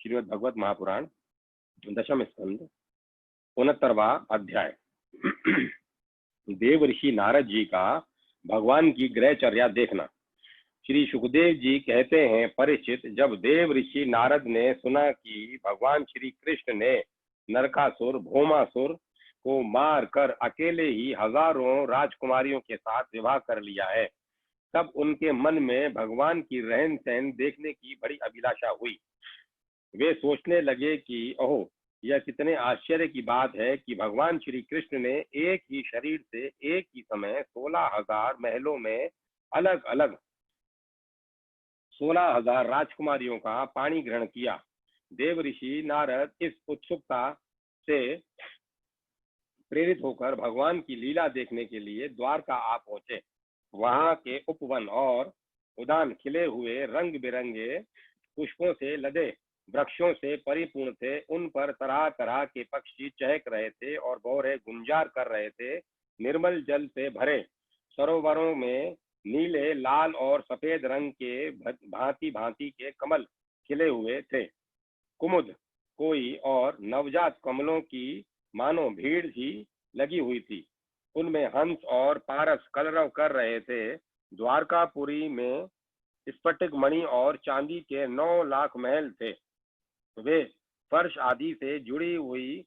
श्रीमद् भगवत महापुराण, दशम स्कंद, 69वां अध्याय। देव ऋषि नारद जी का भगवान की ग्रहचर्या देखना। श्री सुखदेव जी कहते हैं, परीक्षित, जब देव ऋषि नारद ने सुना कि भगवान श्री कृष्ण ने नरकासुर भौमासुर को मार कर अकेले ही हजारों राजकुमारियों के साथ विवाह कर लिया है, तब उनके मन में भगवान की रहन सहन देखने की बड़ी अभिलाषा हुई। वे सोचने लगे कि ओह, यह कितने आश्चर्य की बात है कि भगवान श्री कृष्ण ने एक ही शरीर से एक ही समय 16,000 महलों में अलग अलग 16,000 राजकुमारियों का पाणी ग्रहण किया। देव ऋषि नारद इस उत्सुकता से प्रेरित होकर भगवान की लीला देखने के लिए द्वारका आ पहुंचे। वहां के उपवन और उद्यान खिले हुए रंग बिरंगे पुष्पों से लदे वृक्षों से परिपूर्ण थे। उन पर तरह तरह के पक्षी चहक रहे थे और भौरे गुंजार कर रहे थे। निर्मल जल से भरे सरोवरों में नीले, लाल और सफेद रंग के भांति भांति के कमल खिले हुए थे। कुमुद, कोई और नवजात कमलों की मानो भीड़ ही लगी हुई थी। उनमें हंस और पारस कलरव कर रहे थे। द्वारकापुरी में स्फटिक मणि और चांदी के 9 लाख महल थे। वे फर्श आदि से जुड़ी हुई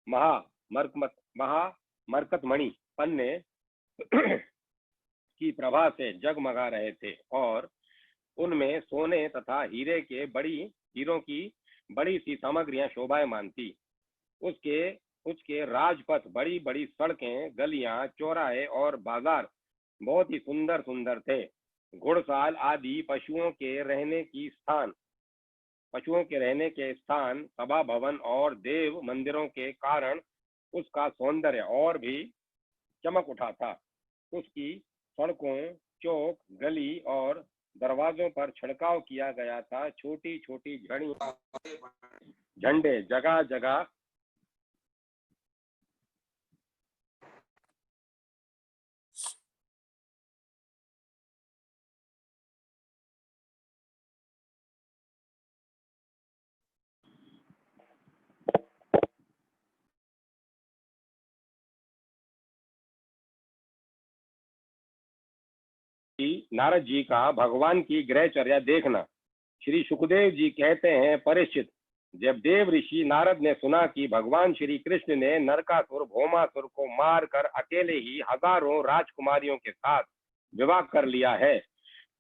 मरकत मणि पन्ने की प्रभा से जगमगा रहे थे और उनमें सोने तथा हीरों की बड़ी सी सामग्रियां शोभायमान थी। उसके राजपथ, बड़ी बड़ी सड़कें, गलियां, चौराहे और बाजार बहुत ही सुंदर सुंदर थे। घुड़साल आदि पशुओं के रहने के स्थान, सभा भवन और देव मंदिरों के कारण उसका सौंदर्य और भी चमक उठा था। उसकी सड़कों, चौक, गली और दरवाजों पर छिड़काव किया गया था। छोटी छोटी झंडे जगह जगह नारद जी का भगवान की ग्रहचर्या देखना। श्री सुखदेव जी कहते हैं, परीक्षित, जब देव ऋषि नारद ने सुना कि भगवान श्री कृष्ण ने नरकासुर भौमासुर को मार कर अकेले ही हजारों राजकुमारियों के साथ विवाह कर लिया है,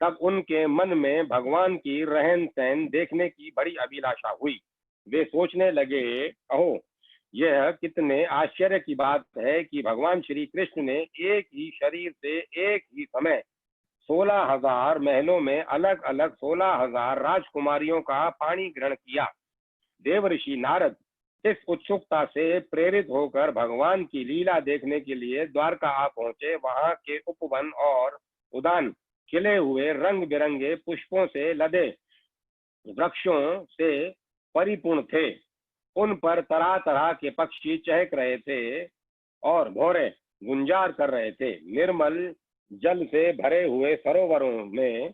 तब उनके मन में भगवान की रहन सहन देखने की बड़ी अभिलाषा हुई। वे सोचने लगे, ओह, यह कितने आश्चर्य की बात है कि भगवान श्री कृष्ण ने एक ही शरीर से एक ही समय 16,000 महलों में अलग अलग 16,000 राजकुमारियों का पाणी ग्रहण किया। देव ऋषि नारद इस उत्सुकता से प्रेरित होकर भगवान की लीला देखने के लिए द्वारका आ पहुंचे। वहां के उपवन और उद्यान खिले हुए रंग बिरंगे पुष्पों से लदे वृक्षों से परिपूर्ण थे। उन पर तरह तरह के पक्षी चहक रहे थे और भौरे गुंजार कर रहे थे। निर्मल जल से भरे हुए सरोवरों में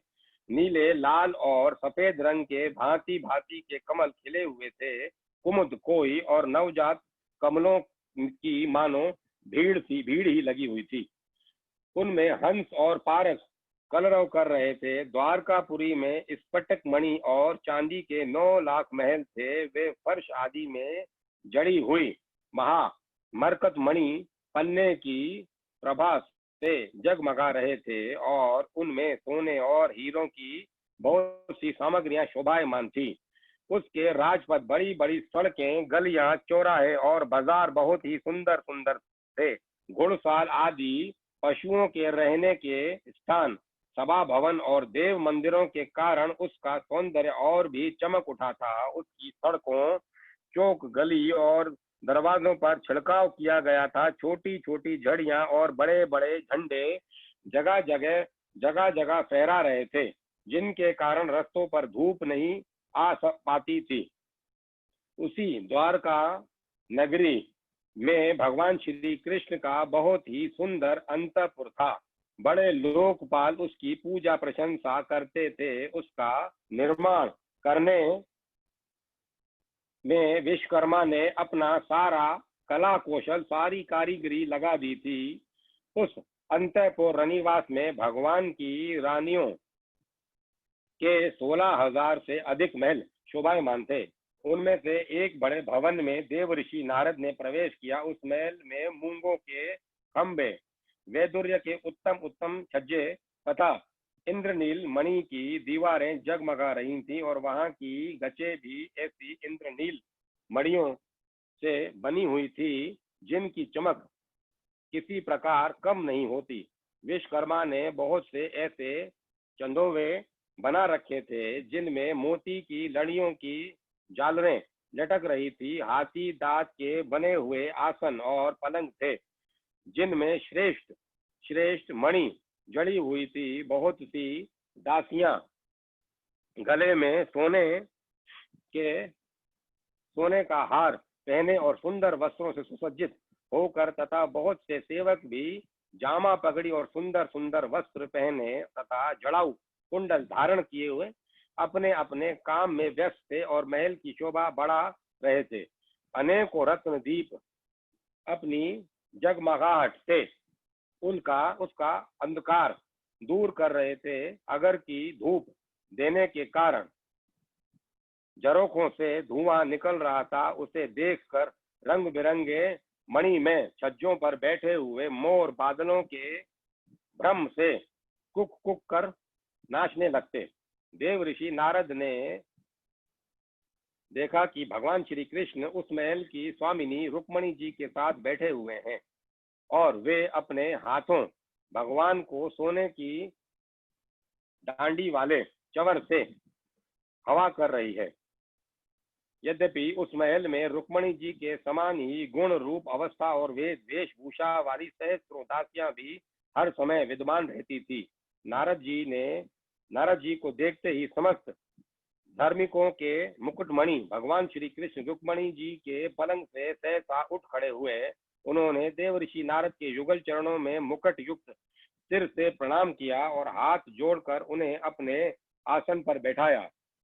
नीले, लाल और सफेद रंग के भांति भांति के कमल खिले हुए थे। कुमुद, कोई और नवजात कमलों की मानो भीड़ ही लगी हुई थी। उनमें हंस और पारस कलरव कर रहे थे। द्वारकापुरी में स्फटिक मणि और चांदी के 9 लाख महल थे। वे फर्श आदि में जड़ी हुई मरकत मणि पन्ने की प्रभा से जगमगा रहे थे और उनमें सोने और हीरों की बहुत सी सामग्रियां शोभायमान थी। उसके राजपथ, बड़ी बड़ी सड़कें, गलियां, चौराहे और बाजार बहुत ही सुंदर सुंदर थे। घुड़साल आदि पशुओं के रहने के स्थान, सभा भवन और देव मंदिरों के कारण उसका सौंदर्य और भी चमक उठा था। उसकी सड़कों, चौक, गली और दरवाजों पर छिड़काव किया गया था। छोटी छोटी झड़ियां और बड़े बड़े झंडे जगह जगह फहरा रहे थे, जिनके कारण रस्तों पर धूप नहीं आ पाती थी। उसी द्वारका नगरी में भगवान श्री कृष्ण का बहुत ही सुंदर अंतःपुर था। बड़े लोकपाल उसकी पूजा प्रशंसा करते थे। उसका निर्माण करने में विश्वकर्मा ने अपना सारा कला कौशल, सारी कारीगरी लगा दी थी। उस अंतःपुर रनिवास में भगवान की रानियों के 16,000 से अधिक महल शोभायमान थे। उनमें से एक बड़े भवन में देवऋषि नारद ने प्रवेश किया। उस महल में मूंगों के खंभे, वैदुर्य के उत्तम उत्तम छज्जे तथा इंद्रनील मणि की दीवारें जगमगा रही थीं, और वहां की गचें भी ऐसी इंद्रनील मणियों से बनी हुई थी जिनकी चमक किसी प्रकार कम नहीं होती। विश्वकर्मा ने बहुत से ऐसे चंदोवे बना रखे थे जिनमें मोती की लड़ियों की झालरें लटक रही थी। हाथी दांत के बने हुए आसन और पलंग थे जिनमें श्रेष्ठ श्रेष्ठ मणि जड़ी हुई थी। बहुत सी दासियां गले में सोने का हार पहने और सुंदर वस्त्रों से सुसज्जित होकर तथा बहुत से सेवक भी जामा पगड़ी और सुंदर सुंदर वस्त्र पहने तथा जड़ाऊ कुंडल धारण किए हुए अपने अपने काम में व्यस्त थे और महल की शोभा बढ़ा रहे थे। अनेकों रत्न दीप अपनी जगमगाहट से उसका अंधकार दूर कर रहे थे। अगर की धूप देने के कारण झरोखों से धुआं निकल रहा था। उसे देखकर रंग बिरंगे मणि में छज्जों पर बैठे हुए मोर बादलों के भ्रम से कुक कुक कर नाचने लगते। देवऋषि नारद ने देखा कि भगवान श्री कृष्ण उस महल की स्वामिनी रुक्मणी जी के साथ बैठे हुए हैं और वे अपने हाथों भगवान को सोने की डांडी वाले चवर से हवा कर रही है। यद्यपि उस महल में रुक्मणी जी के समान ही गुण रूप अवस्था और वेशभूषा वाली सहस्त्रों दासियां भी हर समय विद्यमान रहती थी। नारद जी को देखते ही समस्त धार्मिकों के मुकुटमणि भगवान श्री कृष्ण रुक्मणी जी के पलंग से सहसा उठ खड़े हुए। उन्होंने देवऋषि नारद के युगल चरणों में मुकुट युक्त सिर से प्रणाम किया और हाथ जोड़कर उन्हें अपने आसन पर बैठाया।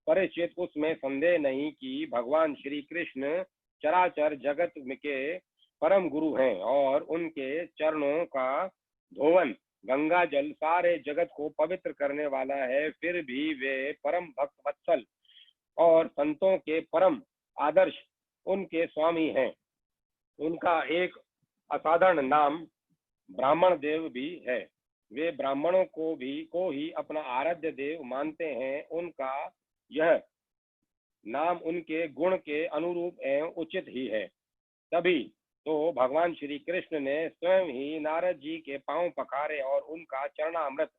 परीक्षित, उसमें संदेह नहीं कि भगवान श्री कृष्ण चराचर जगत के परम गुरु हैं और उनके चरणों का धोवन गंगा जल सारे जगत को पवित्र करने वाला है। फिर भी वे परम भक्त वत्सल और संतों के परम आदर्श उनके स्वामी हैं। उनका एक असाधारण नाम ब्राह्मण देव भी है। वे ब्राह्मणों को ही अपना आराध्य देव मानते हैं। उनका यह नाम उनके गुण के अनुरूप एवं उचित ही है। तभी तो भगवान श्री कृष्ण ने स्वयं ही नारद जी के पांव पखारे और उनका चरणामृत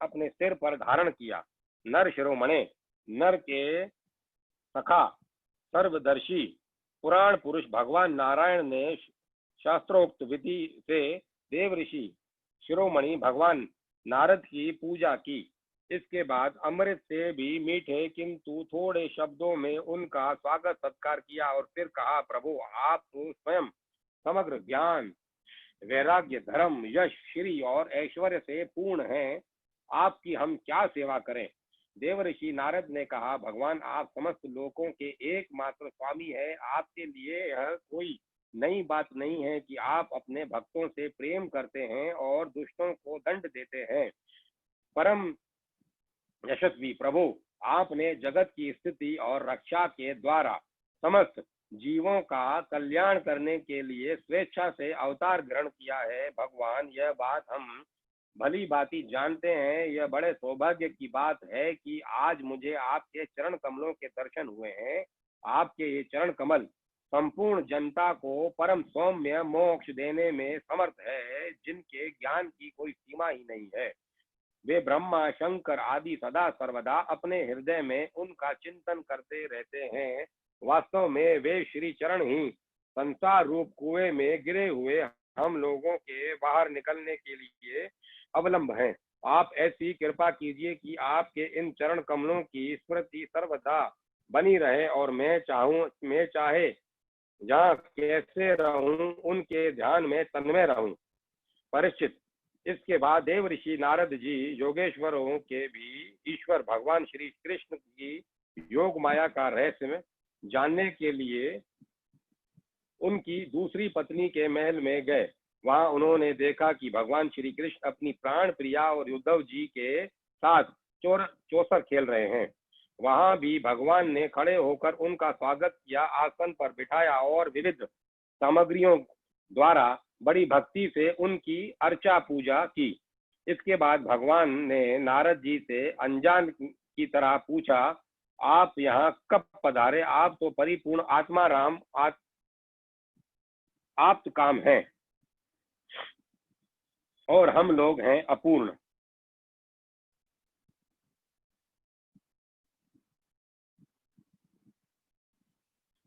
अपने सिर पर धारण किया। नर शिरोमणे, नर के सखा, सर्वदर्शी पुराण पुरुष भगवान नारायण ने शास्त्रोक्त विधि से देवऋषि शिरोमणि भगवान नारद की पूजा की। इसके बाद अमृत से भी मीठे किंतु थोड़े शब्दों में उनका स्वागत सत्कार किया और फिर कहा, प्रभु आप तो स्वयं समग्र ज्ञान, वैराग्य, धर्म, यश, श्री और ऐश्वर्य से पूर्ण हैं। आपकी हम क्या सेवा करें? देवऋषि नारद ने कहा, भगवान आप समस्त लोकों के एकमात्र स्वामी है। आपके लिए यह कोई नई बात नहीं है कि आप अपने भक्तों से प्रेम करते हैं और दुष्टों को दंड देते हैं। परम यशस्वी प्रभु, आपने जगत की स्थिति और रक्षा के द्वारा समस्त जीवों का कल्याण करने के लिए स्वेच्छा से अवतार ग्रहण किया है। भगवान, यह बात हम भली भांति जानते हैं। यह बड़े सौभाग्य की बात है कि आज मुझे आपके चरण कमलों के दर्शन हुए हैं। आपके ये चरण कमल संपूर्ण जनता को परम सौम्य मोक्ष देने में समर्थ है, जिनके ज्ञान की कोई सीमा ही नहीं है। वे ब्रह्मा, शंकर आदि सदा सर्वदा अपने हृदय में उनका चिंतन करते रहते हैं। वास्तव में वे श्री चरण ही संसार रूप कुएं में गिरे हुए हम लोगों के बाहर निकलने के लिए अवलंब हैं। आप ऐसी कृपा कीजिए कि आपके इन चरण कमलों की स्मृति सर्वदा बनी रहे और मैं चाहे जहाँ कैसे रहूं उनके ध्यान में तन्मय रहूं। परीक्षित, इसके बाद देवऋषि नारद जी योगेश्वरों के भी ईश्वर भगवान श्री कृष्ण की योग माया का रहस्य जानने के लिए उनकी दूसरी पत्नी के महल में गए। वहां उन्होंने देखा कि भगवान श्री कृष्ण अपनी प्राण प्रिया और उद्धव जी के साथ चौसर खेल रहे हैं। वहां भी भगवान ने खड़े होकर उनका स्वागत किया, आसन पर बिठाया और विविध सामग्रियों द्वारा बड़ी भक्ति से उनकी अर्चा पूजा की। इसके बाद भगवान ने नारद जी से अनजान की तरह पूछा, आप यहाँ कब पधारे? आप तो परिपूर्ण आत्मा राम आप्त काम हैं और हम लोग हैं अपूर्ण।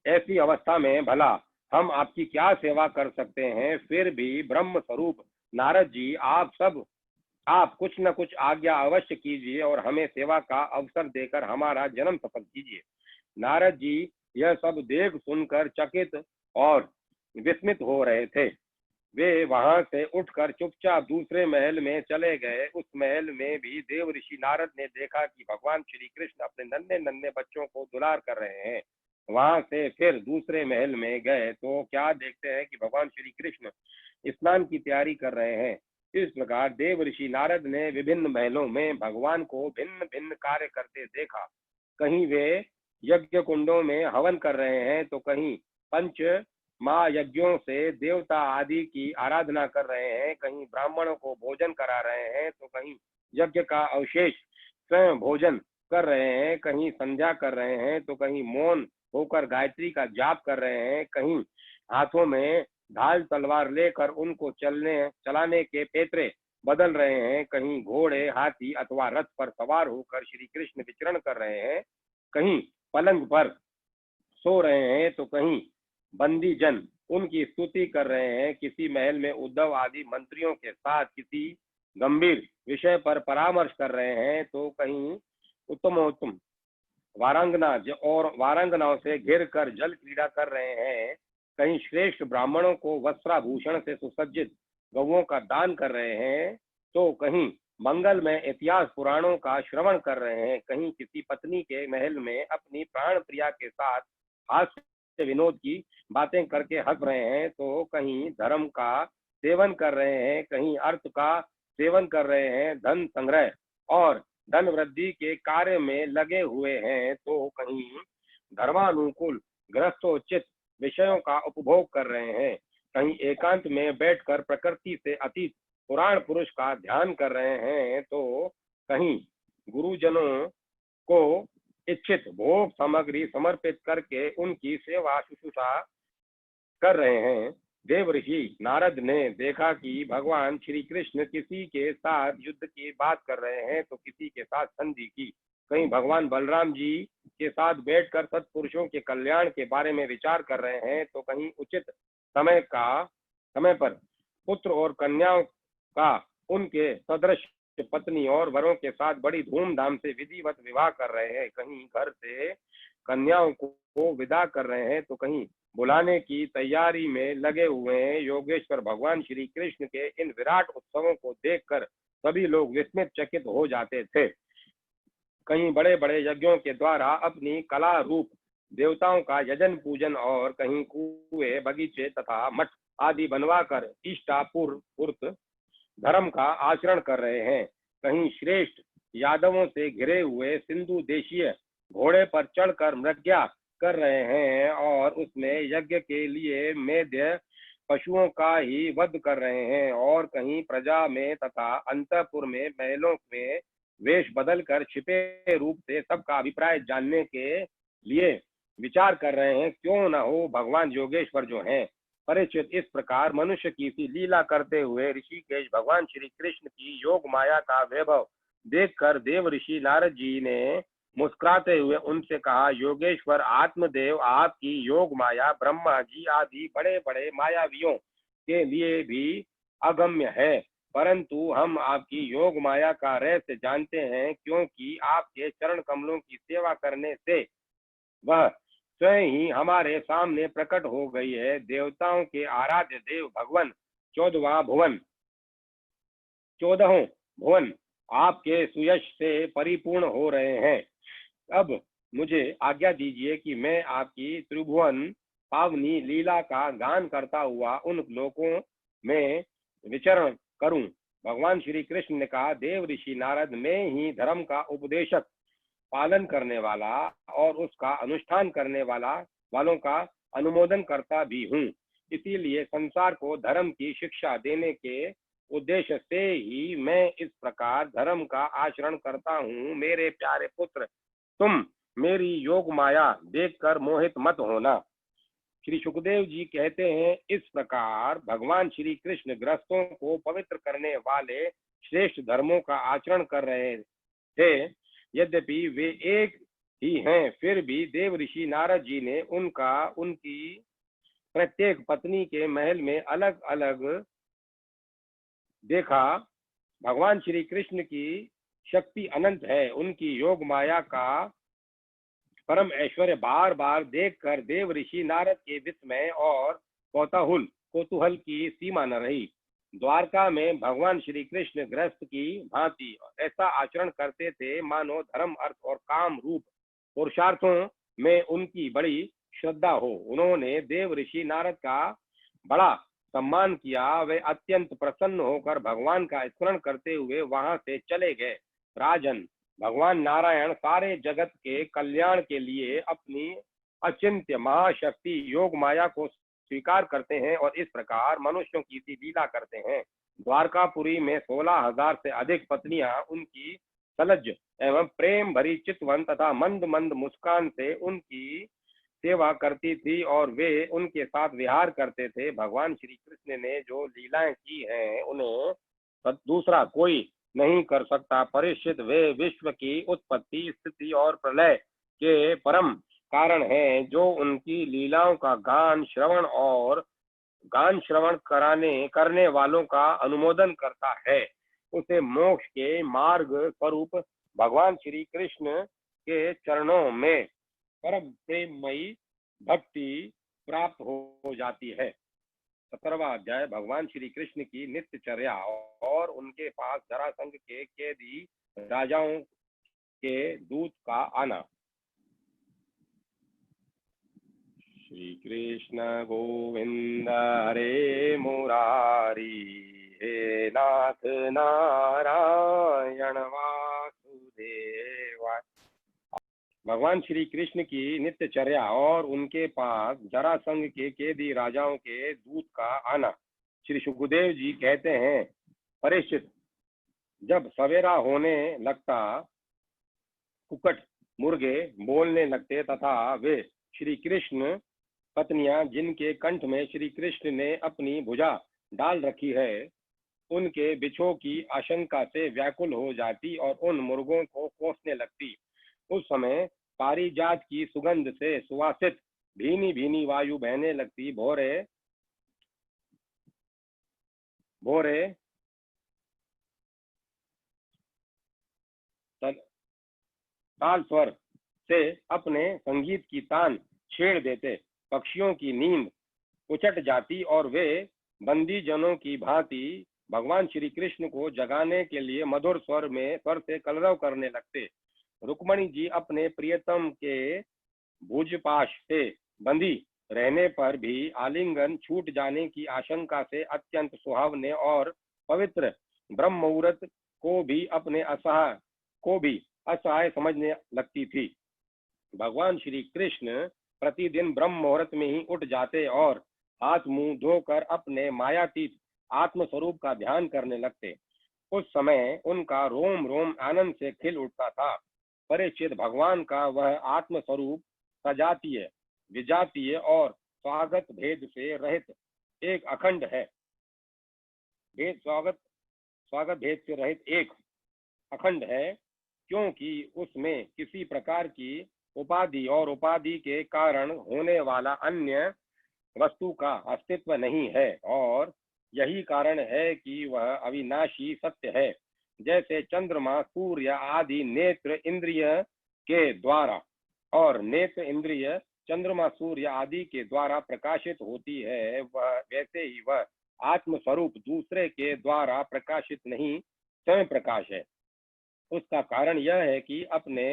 ऐसी अवस्था में भला हम आपकी क्या सेवा कर सकते हैं? फिर भी ब्रह्म स्वरूप नारद जी, आप कुछ न कुछ आज्ञा अवश्य कीजिए और हमें सेवा का अवसर देकर हमारा जन्म सफल कीजिए। नारद जी यह सब देख सुनकर चकित और विस्मित हो रहे थे। वे वहां से उठकर चुपचाप दूसरे महल में चले गए। उस महल में भी देव ऋषि नारद ने देखा कि भगवान श्री कृष्ण अपने नन्हे नन्हे बच्चों को दुलार कर रहे हैं। वहां से फिर दूसरे महल में गए तो क्या देखते हैं कि भगवान श्री कृष्ण स्नान की तैयारी कर रहे हैं। इस प्रकार देव ऋषि नारद ने विभिन्न महलों में भगवान को भिन्न भिन्न कार्य करते देखा। कहीं वे यज्ञ कुंडों में हवन कर रहे हैं तो कहीं पंच महायज्ञों से देवता आदि की आराधना कर रहे हैं, कहीं ब्राह्मणों को भोजन करा रहे हैं तो कहीं यज्ञ का अवशेष स्वयं भोजन कर रहे हैं, कहीं संध्या कर रहे हैं तो कहीं मौन होकर गायत्री का जाप कर रहे हैं, कहीं हाथों में ढाल तलवार लेकर उनको चलाने के पैतरे बदल रहे हैं, कहीं घोड़े हाथी अथवा रथ पर सवार होकर श्री कृष्ण विचरण कर रहे हैं, कहीं पलंग पर सो रहे हैं तो कहीं बंदी जन उनकी स्तुति कर रहे हैं। किसी महल में उद्धव आदि मंत्रियों के साथ किसी गंभीर विषय पर परामर्श कर रहे हैं तो कहीं उत्तम वारांगनाओं से घिर कर जल क्रीड़ा कर रहे हैं, कहीं श्रेष्ठ ब्राह्मणों को वस्त्राभूषण से सुसज्जित गौओं का दान कर रहे हैं तो कहीं मंगलमय इतिहास पुराणों का श्रवण कर रहे हैं, कहीं किसी पत्नी के महल में अपनी प्राण प्रिया के साथ हास्य विनोद की बातें करके हंस रहे हैं तो कहीं धर्म का सेवन कर रहे हैं, कहीं अर्थ का सेवन कर रहे हैं, धन संग्रह और धन वृद्धि के कार्य में लगे हुए हैं तो कहीं धर्मानुकूल गृहस्थोचित विषयों का उपभोग कर रहे हैं, कहीं एकांत में बैठकर प्रकृति से अतीत पुराण पुरुष का ध्यान कर रहे हैं तो कहीं गुरुजनों को इच्छित भोग सामग्री समर्पित करके उनकी सेवा शुश्रूषा कर रहे हैं। देव ऋषि नारद ने देखा कि भगवान श्री कृष्ण किसी के साथ युद्ध की बात कर रहे हैं तो किसी के साथ संधि की, कहीं भगवान बलराम जी के साथ बैठकर सत्पुरुषों के कल्याण के बारे में विचार कर रहे हैं तो कहीं उचित समय पर पुत्र और कन्याओं का उनके सदृश पत्नी और वरों के साथ बड़ी धूमधाम से विधिवत विवाह कर रहे हैं, कहीं घर से कन्याओं को विदा कर रहे हैं तो कहीं बुलाने की तैयारी में लगे हुए हैं। योगेश्वर भगवान श्री कृष्ण के इन विराट उत्सवों को देखकर सभी लोग विस्मित चकित हो जाते थे। कहीं बड़े बड़े यज्ञों के द्वारा अपनी कला रूप देवताओं का यजन पूजन और कहीं कुएं बगीचे तथा मठ आदि बनवाकर इष्टापूर्त धर्म का आचरण कर रहे हैं, कहीं श्रेष्ठ यादवों से घिरे हुए सिंधु देशीय घोड़े पर चढ़कर मृग्या कर रहे हैं और उसमें यज्ञ के लिए मेद्य पशुओं का ही वध कर रहे हैं और कहीं प्रजा में तथा अंतपुर में महलों में वेश बदल कर छिपे रूप से सबका अभिप्राय जानने के लिए विचार कर रहे हैं। क्यों न हो भगवान योगेश्वर जो हैं परीक्षित, इस प्रकार मनुष्य की सी लीला करते हुए ऋषिकेश भगवान श्री कृष्ण की योग माया का वैभव देखकर देव ऋषि नारद जी ने मुस्कुराते हुए उनसे कहा, योगेश्वर आत्मदेव आपकी योग माया ब्रह्मा जी आदि बड़े बड़े मायावियों के लिए भी अगम्य है, परंतु हम आपकी योग माया का रहस्य जानते हैं क्योंकि आपके चरण कमलों की सेवा करने से वह स्वयं ही हमारे सामने प्रकट हो गई है। देवताओं के आराध्य देव भगवान 14 भुवन आपके सुयश से परिपूर्ण हो रहे हैं। अब मुझे आज्ञा दीजिए कि मैं आपकी त्रिभुवन पावनी लीला का गान करता हुआ उन लोकों में विचरण करूं। भगवान श्री कृष्ण ने कहा, देव ऋषि नारद, मैं ही धर्म का उपदेशक, पालन करने वाला और उसका अनुष्ठान करने वालों का अनुमोदन करता भी हूँ। इसीलिए संसार को धर्म की शिक्षा देने के उद्देश्य से ही मैं इस प्रकार धर्म का आचरण करता हूँ। मेरे प्यारे पुत्र, तुम मेरी योग माया देखकर मोहित मत होना। श्री सुखदेव जी कहते हैं, इस प्रकार भगवान श्री कृष्ण गृहस्थों को पवित्र करने वाले श्रेष्ठ धर्मों का आचरण कर रहे थे। यद्यपि वे एक ही हैं, फिर भी देव ऋषि नारद जी ने उनकी प्रत्येक पत्नी के महल में अलग अलग देखा। भगवान श्री कृष्ण की शक्ति अनंत है। उनकी योग माया का परम ऐश्वर्य बार बार देखकर देव ऋषि नारद के विस्मय और कौतूहल की सीमा न रही। द्वारका में भगवान श्री कृष्ण गृहस्थ की भांति ऐसा आचरण करते थे मानो धर्म, अर्थ और काम रूप पुरुषार्थों में उनकी बड़ी श्रद्धा हो। उन्होंने देव ऋषि नारद का बड़ा सम्मान किया। वे अत्यंत प्रसन्न होकर भगवान का स्मरण करते हुए वहां से चले गए। राजन, भगवान नारायण सारे जगत के कल्याण के लिए अपनी अचिंत्य महाशक्ति योग माया को स्वीकार करते हैं और इस प्रकार मनुष्यों की सी लीला करते हैं। द्वारकापुरी में 16,000 से अधिक पत्नियां उनकी सलज एवं प्रेम भरी चितवन तथा मंद मंद मुस्कान से उनकी सेवा करती थी और वे उनके साथ विहार करते थे। भगवान श्री कृष्ण ने जो लीलाएं की हैं उन्हें दूसरा कोई नहीं कर सकता। परीक्षित, वे विश्व की उत्पत्ति, स्थिति और प्रलय के परम कारण हैं। जो उनकी लीलाओं का गान श्रवण करने वालों का अनुमोदन करता है, उसे मोक्ष के मार्ग स्वरूप भगवान श्री कृष्ण के चरणों में परम प्रेममयी भक्ति प्राप्त हो जाती है। 17वां अध्याय, भगवान श्री कृष्ण की नित्यचर्या और उनके पास जरासंध के कैदी राजाओं के दूत का आना। श्री कृष्ण गोविंद हरे मुरारी, हे नाथ नारायण वासुदेवाय। भगवान श्री कृष्ण की नित्यचर्या और उनके पास जरासंध के कैदी राजाओं के दूत का आना। श्री सुखदेव जी कहते हैं, परीक्षित, जब सवेरा होने लगता कुकट मुर्गे बोलने लगते तथा वे श्री कृष्ण पत्नियां जिनके कंठ में श्री कृष्ण ने अपनी भुजा डाल रखी है उनके बिछो की आशंका से व्याकुल हो जाती और उन मुर्गों को कोसने लगती। उस समय पारिजात की सुगंध से सुवासित भीनी भीनी वायु बहने लगती। भोरे भोरे ताल स्वर से अपने संगीत की तान छेड़ देते। पक्षियों की नींद उचट जाती और वे बंदी जनों की भांति भगवान श्री कृष्ण को जगाने के लिए मधुर स्वर से कलरव करने लगते। रुक्मणी जी अपने प्रियतम के भुजपाश से बंधी रहने पर भी आलिंगन छूट जाने की आशंका से अत्यंत सुहावने और पवित्र ब्रह्म मुहूर्त को भी असहाय समझने लगती थी। भगवान श्री कृष्ण प्रतिदिन ब्रह्म मुहूर्त में ही उठ जाते और हाथ मुंह धोकर अपने मायातीत आत्म स्वरूप का ध्यान करने लगते। उस समय उनका रोम रोम आनंद से खिल उठता था। परीक्षित, भगवान का वह आत्म स्वरूप सजातीय, विजातीय और स्वागत भेद से रहित एक अखंड है। स्वागत भेद से रहित एक अखंड है, क्योंकि उसमें किसी प्रकार की उपाधि और उपाधि के कारण होने वाला अन्य वस्तु का अस्तित्व नहीं है और यही कारण है कि वह अविनाशी सत्य है। जैसे चंद्रमा, सूर्य आदि नेत्र इंद्रिय के द्वारा और नेत्र इंद्रिय चंद्रमा, सूर्य आदि के द्वारा प्रकाशित होती है, वैसे ही वह आत्म स्वरूप दूसरे के द्वारा प्रकाशित नहीं, स्वयं प्रकाश है। उसका कारण यह है कि अपने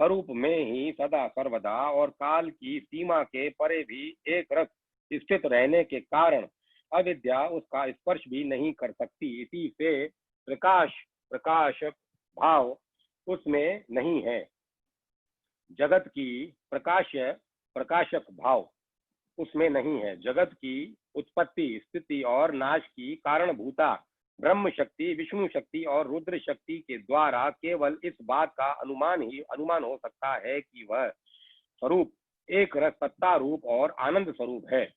स्वरूप में ही सदा सर्वदा और काल की सीमा के परे भी एक रस स्थित रहने के कारण अविद्या उसका स्पर्श भी नहीं कर सकती। इसी से प्रकाशक भाव उसमें नहीं है। जगत की प्रकाशक भाव उसमें नहीं है। जगत की उत्पत्ति, स्थिति और नाश की कारणभूता ब्रह्म शक्ति, विष्णु शक्ति और रुद्र शक्ति के द्वारा केवल इस बात का अनुमान हो सकता है कि वह स्वरूप एक रस सत्ता रूप और आनंद स्वरूप है।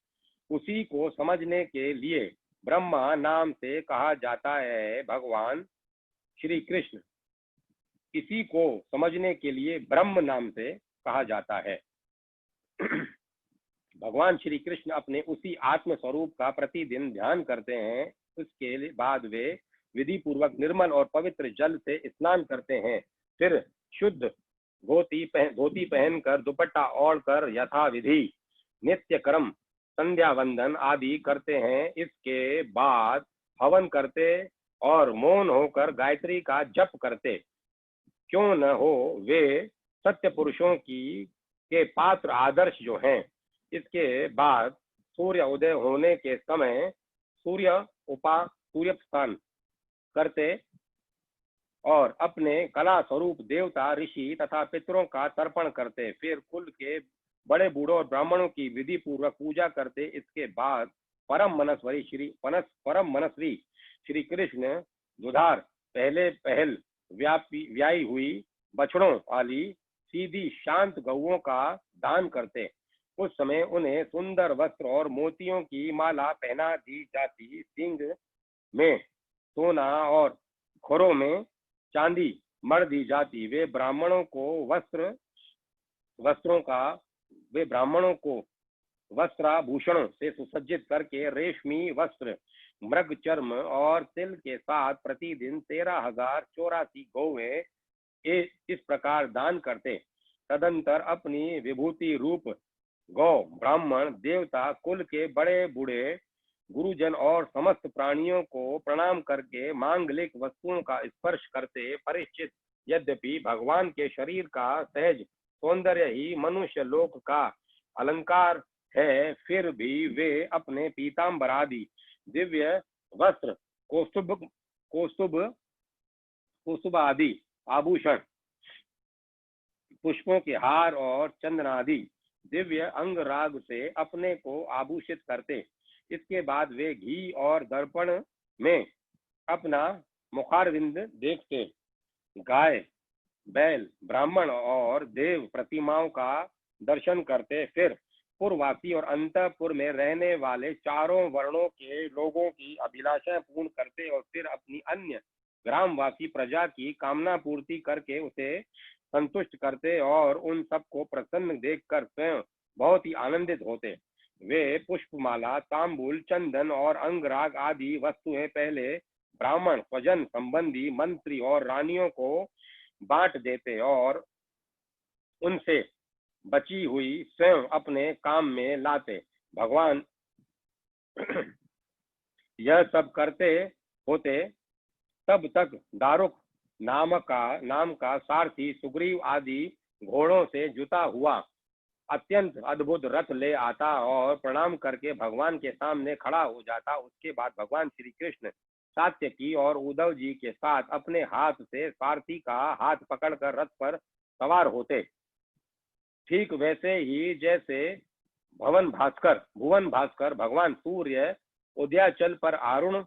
उसी को समझने के लिए ब्रह्मा नाम से कहा जाता है भगवान श्री कृष्ण। इसी को समझने के लिए ब्रह्म नाम से कहा जाता है। भगवान श्री कृष्ण अपने उसी आत्म स्वरूप का प्रतिदिन ध्यान करते हैं। उसके बाद वे विधि पूर्वक निर्मल और पवित्र जल से स्नान करते हैं। फिर शुद्ध धोती पहनकर दुपट्टा ओढ़कर यथाविधि नित्य कर्म संध्या वंदन आदि करते हैं। इसके बाद हवन करते और मौन होकर गायत्री का जप करते। क्यों न हो वे सत्य पुरुषों की के पात्र आदर्श जो हैं। इसके बाद सूर्य उदय होने के समय सूर्य स्नान करते और अपने कला स्वरूप देवता, ऋषि तथा पितरों का तर्पण करते। फिर कुल के बड़े बूढ़ों और ब्राह्मणों की विधि पूर्वक पूजा करते। इसके बाद परम मनस्वी श्री कृष्ण दुधार पहल व्यायी हुई बछड़ों वाली सीधी शांत गौओं का दान करते। उस समय उन्हें सुंदर वस्त्र और मोतियों की माला पहना दी जाती। सींग में सोना और खोरों में चांदी मढ़ दी जाती। वे ब्राह्मणों को वस्त्राभूषणों से सुसज्जित करके रेशमी वस्त्र, मृग चर्म और तिल के साथ प्रतिदिन 13,084 गौवें इस प्रकार दान करते। तदंतर अपनी विभूति रूप गौ, ब्राह्मण, देवता, कुल के बड़े बूढ़े, गुरुजन और समस्त प्राणियों को प्रणाम करके मांगलिक वस्तुओं का स्पर्श करते। परिचित, यद्यपि भगवान के शरीर का सहज सौंदर्य ही मनुष्य लोक का अलंकार है, फिर भी वे अपने पीताम्बर आदि दिव्य वस्त्र, कौस्तुभ आदि आभूषण, पुष्पों के हार और चंदनादि दिव्य अंग राग से अपने को आभूषित करते। इसके बाद वे घी और दर्पण में अपना मुखारविंद देखते। गाय, बैल, ब्राह्मण और देव प्रतिमाओं का दर्शन करते। फिर पुरवासी और अंतपुर में रहने वाले चारों वर्णों के लोगों की अभिलाषाएं पूर्ण करते और फिर अपनी अन्य ग्रामवासी प्रजा की कामना पूर्ति करके उसे संतुष्ट करते और उन सबको प्रसन्न देखकर स्वयं बहुत ही आनंदित होते। वे पुष्पमाला, तांबूल, चंदन और अंगराग आदि वस्तुएं पहले ब्राह्मण, स्वजन, संबंधी, मंत्री और रानियों को बांट देते और उनसे बची हुई स्वयं अपने काम में लाते। भगवान यह सब करते होते तब तक दारुक नाम का सारथी सुग्रीव आदि घोड़ों से जुता हुआ अत्यंत अद्भुत रथ ले आता और प्रणाम करके भगवान के सामने खड़ा हो जाता। उसके बाद भगवान श्री कृष्ण सात्यकी और उद्धव जी के साथ अपने हाथ से सारथी का हाथ पकड़कर रथ पर सवार होते। ठीक वैसे ही जैसे भुवन भास्कर भगवान सूर्य उदयाचल पर आरूढ़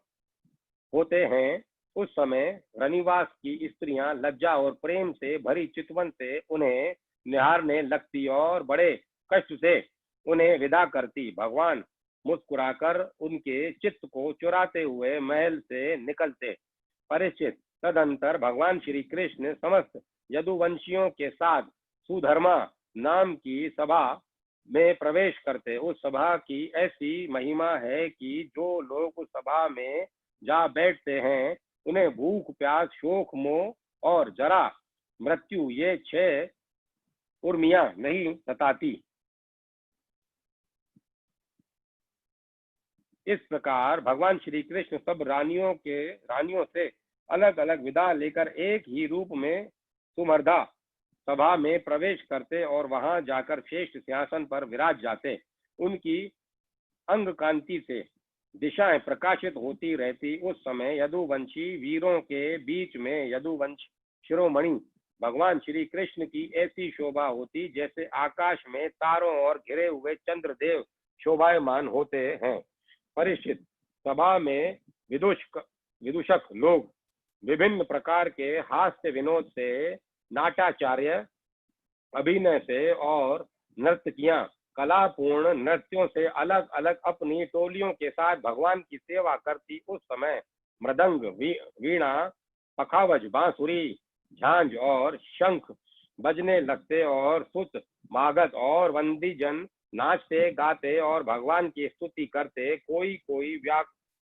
होते हैं, उस समय रनिवास की स्त्रियां लज्जा और प्रेम से भरी चितवन से उन्हें निहारने लगती और बड़े कष्ट से उन्हें विदा करती। भगवान मुस्कुराकर उनके चित्त को चुराते हुए महल से निकलते। परिचित, तदंतर भगवान श्री कृष्ण समस्त यदुवंशियों के साथ सुधर्मा नाम की सभा में प्रवेश करते। उस सभा की ऐसी महिमा है कि जो लोग उस सभा में जा बैठते हैं उन्हें भूख, प्यास, शोक, मोह और जरा मृत्यु ये 6 उर्मियां नहीं सताती। इस प्रकार भगवान श्री कृष्ण सब रानियों से अलग अलग विदा लेकर एक ही रूप में सुमर्दा सभा में प्रवेश करते और वहां जाकर श्रेष्ठ सिंहासन पर विराज जाते। उनकी अंग कांति से दिशाएं प्रकाशित होती रहती। उस समय यदुवंशी वीरों के बीच में यदुवंश शिरोमणि भगवान श्री कृष्ण की ऐसी शोभा होती जैसे आकाश में तारों और घिरे हुए चंद्रदेव शोभायमान होते हैं। परीक्षित, सभा में विदूषक लोग विभिन्न प्रकार के हास्य विनोद से, नाट्याचार्य अभिनय से और नर्तकियां कलापूर्ण नृत्यों से अलग अलग अपनी टोलियों के साथ भगवान की सेवा करती। उस समय मृदंग, वीणा, पखावज, बांसुरी, झांझ और शंख बजने लगते और सुत, मागध और वंदी जन नाचते गाते और भगवान की स्तुति करते। कोई कोई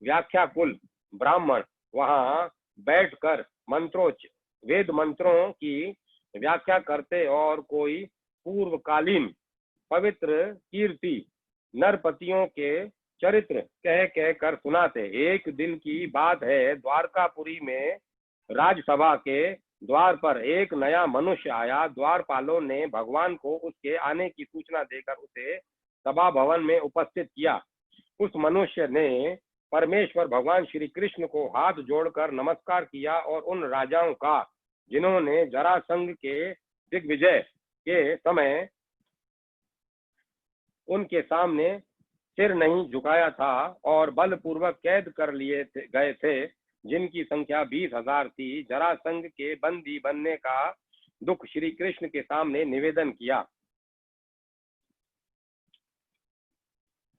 व्याख्या कुल ब्राह्मण वहां बैठकर वेद मंत्रों की व्याख्या करते और कोई पूर्वकालीन पवित्र कीर्ति नरपतियों के चरित्र कह कह कर सुनाते। एक दिन की बात है, द्वारकापुरी में राजसभा के द्वार पर एक नया मनुष्य आया। द्वारपालों ने भगवान को उसके आने की सूचना देकर उसे सभा भवन में उपस्थित किया। उस मनुष्य ने परमेश्वर भगवान श्री कृष्ण को हाथ जोड़कर नमस्कार किया और उन राजाओं का जिन्होंने जरासंध के दिग्विजय के समय उनके सामने सिर नहीं झुकाया था और बलपूर्वक कैद कर लिए गए थे, जिनकी संख्या 20,000 थी, जरासंध के बंदी बनने का दुख श्री कृष्ण के सामने निवेदन किया।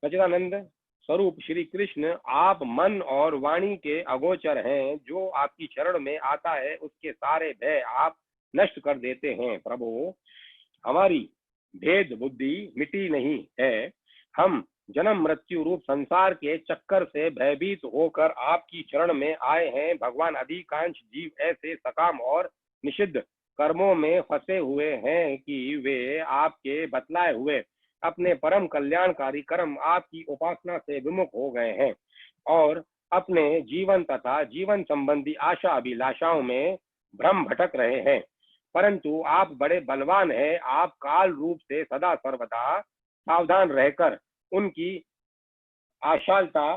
सच्चिदानंद स्वरूप श्री कृष्ण, आप मन और वाणी के अगोचर हैं। जो आपकी शरण में आता है उसके सारे भय आप नष्ट कर देते हैं। प्रभु, हमारी भेद बुद्धि मिटी नहीं है। हम जन्म मृत्यु रूप संसार के चक्कर से भयभीत होकर आपकी शरण में आए हैं। भगवान, अधिकांश जीव ऐसे सकाम और निषिद्ध कर्मों में फंसे हुए हैं कि वे आपके बतलाए हुए अपने परम कल्याणकारी कर्म आपकी उपासना से विमुख हो गए हैं और अपने जीवन तथा जीवन संबंधी आशा अभिलाषाओं में भ्रम भटक रहे हैं। परंतु आप बड़े बलवान हैं। आप काल रूप से सदा सर्वदा सावधान रहकर उनकी आशालता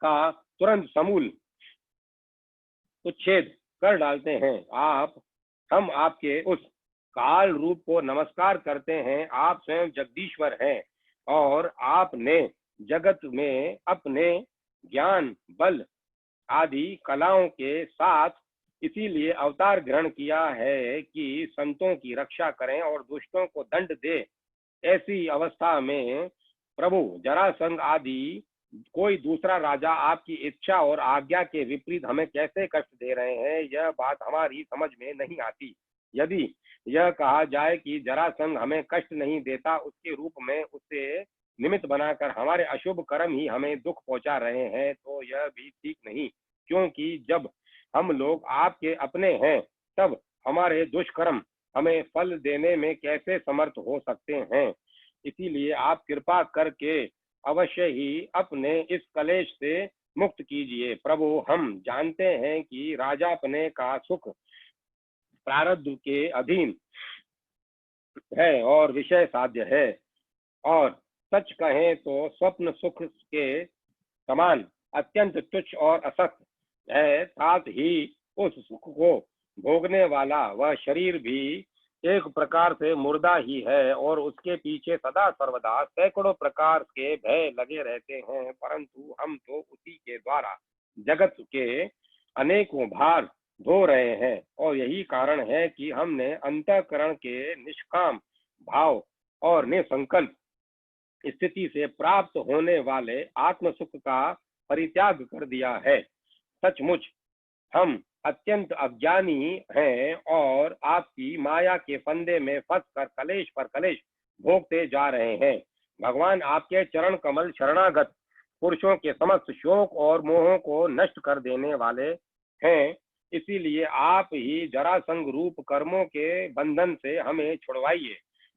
का तुरंत समूल उच्छेद कर डालते हैं। हम आपके उस काल रूप को नमस्कार करते हैं। आप स्वयं जगदीश्वर हैं और आपने जगत में अपने ज्ञान, बल आदि कलाओं के साथ इसीलिए अवतार ग्रहण किया है कि संतों की रक्षा करें और दुष्टों को दंड दे। ऐसी अवस्था में प्रभु, जरासंध आदि कोई दूसरा राजा आपकी इच्छा और आज्ञा के विपरीत हमें कैसे कष्ट दे रहे हैं, यह बात हमारी समझ में नहीं आती। यदि यह कहा जाए कि जरासंध हमें कष्ट नहीं देता, उसके रूप में उसे निमित्त बनाकर हमारे अशुभ कर्म ही हमें दुख पहुंचा रहे हैं, तो यह भी ठीक नहीं। क्योंकि जब हम लोग आपके अपने हैं तब हमारे दुष्कर्म हमें फल देने में कैसे समर्थ हो सकते हैं। इसीलिए आप कृपा करके अवश्य ही अपने इस कलेश से मुक्त कीजिए। प्रभु, हम जानते हैं कि राजापने का सुख प्रारब्ध के अधीन है और विषय साध्य है, और सच कहें तो स्वप्न सुख के समान अत्यंत तुच्छ और असत है। साथ ही उस सुख को भोगने वाला वह शरीर भी एक प्रकार से मुर्दा ही है और उसके पीछे सदा सर्वदा सैकड़ों प्रकार के भय लगे रहते हैं। परंतु हम तो उसी के द्वारा जगत के अनेकों भार धो रहे हैं और यही कारण है कि हमने अंतःकरण के निष्काम भाव और निसंकल्प स्थिति से प्राप्त होने वाले आत्म सुख का परित्याग कर दिया है। सचमुच हम अत्यंत अज्ञानी हैं और आपकी माया के फंदे में फंसकर कलेश पर कलेश भोगते जा रहे हैं। भगवान, आपके चरण कमल शरणागत पुरुषों के समस्त शोक और मोहों को नष्ट कर देने वाले हैं। इसीलिए आप ही जरासंध रूप कर्मों के बंधन से हमें छुड़वाइए।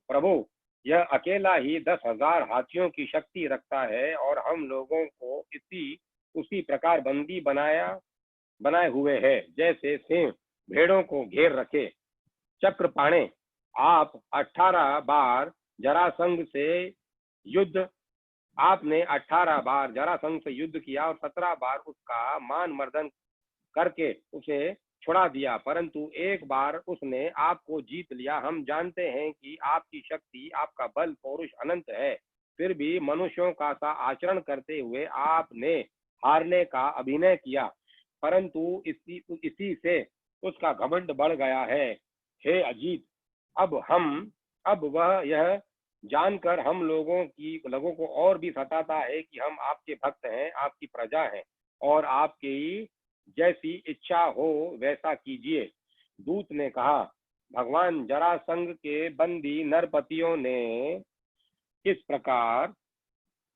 प्रभु, यह अकेला ही 10,000 हाथियों की शक्ति रखता है और हम लोगों को उसी प्रकार बंदी बनाए हुए है जैसे सिंह भेड़ों को घेर रखे। चक्रपाणे, आप 18 बार जरासंध से युद्ध आपने 18 बार जरासंध से युद्ध किया और 17 बार उसका मान मर्दन करके उसे छुड़ा दिया, परंतु एक बार उसने आपको जीत लिया। हम जानते हैं कि आपकी शक्ति, आपका बल, पौरुष अनंत है, फिर भी मनुष्यों का सा आचरण करते हुए आपने हारने का अभिनय किया, परंतु इसी से उसका घमंड बढ़ गया है। हे अजीत, अब वह यह जानकर हम लोगों को और भी सताता है कि हम आपके भक्त हैं, आपकी प्रजा हैं, और आपकी जैसी इच्छा हो वैसा कीजिए। दूत ने कहा, भगवान जरासंध के बंदी नरपतियों ने इस प्रकार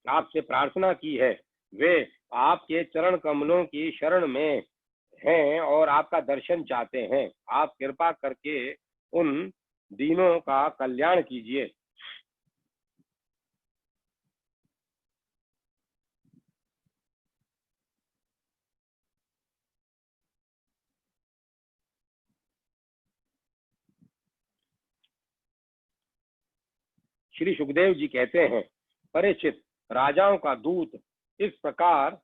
आपसे प्रार्थना की है। वे आपके चरण कमलों की शरण में हैं और आपका दर्शन चाहते हैं। आप कृपा करके उन दीनों का कल्याण कीजिए। श्री सुखदेव जी कहते हैं, परीक्षित, राजाओं का दूत इस प्रकार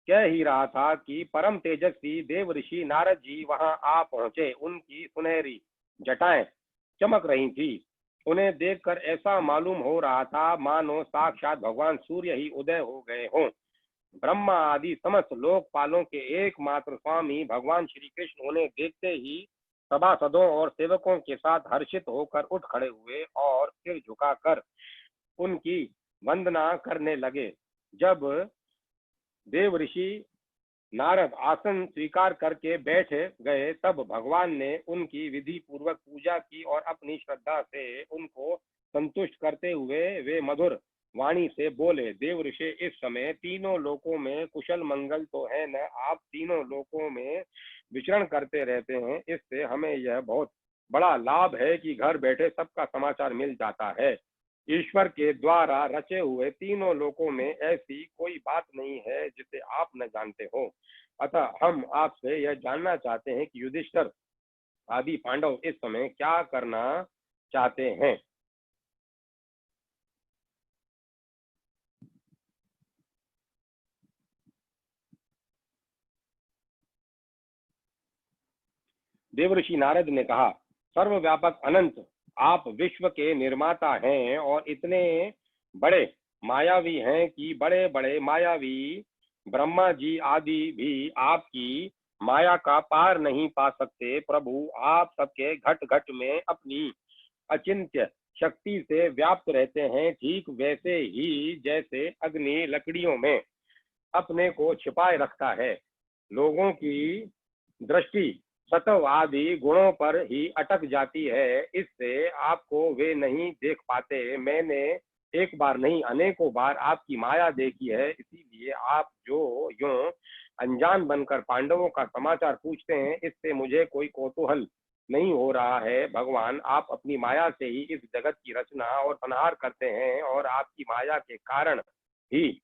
कह ही रहा था कि परम तेजस्वी देव ऋषि नारद जी वहां आ पहुंचे। उनकी सुनहरी जटाएं चमक रही थी। उन्हें देखकर ऐसा मालूम हो रहा था मानो साक्षात भगवान सूर्य ही उदय हो गए हों। ब्रह्मा आदि समस्त लोकपालों के एकमात्र स्वामी भगवान श्री कृष्ण उन्हें देखते ही सभासदों और सेवकों के साथ हर्षित होकर उठ खड़े हुए और सिर झुकाकर उनकी वंदना करने लगे। जब देव ऋषि नारद आसन स्वीकार करके बैठ गए, तब भगवान ने उनकी विधि पूर्वक पूजा की और अपनी श्रद्धा से उनको संतुष्ट करते हुए वे मधुर वाणी से बोले, देव ऋषि, इस समय तीनों लोकों में कुशल मंगल तो है न? आप तीनों लोकों में विचरण करते रहते हैं, इससे हमें यह बहुत बड़ा लाभ है कि घर बैठे सबका समाचार मिल जाता है। ईश्वर के द्वारा रचे हुए तीनों लोकों में ऐसी कोई बात नहीं है जिसे आप न जानते हो। अतः हम आपसे यह जानना चाहते हैं कि युधिष्ठिर आदि पांडव इस समय क्या करना चाहते हैं। देवर्षि नारद ने कहा, सर्वव्यापक अनंत, आप विश्व के निर्माता हैं और इतने बड़े मायावी हैं कि बड़े बड़े मायावी ब्रह्मा जी आदि भी आपकी माया का पार नहीं पा सकते। प्रभु, आप सबके घट घट में अपनी अचिंत्य शक्ति से व्याप्त रहते हैं, ठीक वैसे ही जैसे अग्नि लकड़ियों में अपने को छिपाए रखता है। लोगों की दृष्टि सत्व आदि गुणों पर ही अटक जाती है, इससे आपको वे नहीं देख पाते। मैंने एक बार नहीं अनेकों बार आपकी माया देखी है, इसीलिए आप जो यूं अनजान बनकर पांडवों का समाचार पूछते हैं, इससे मुझे कोई कौतूहल नहीं हो रहा है। भगवान, आप अपनी माया से ही इस जगत की रचना और संहार करते हैं और आपकी माया के कारण ही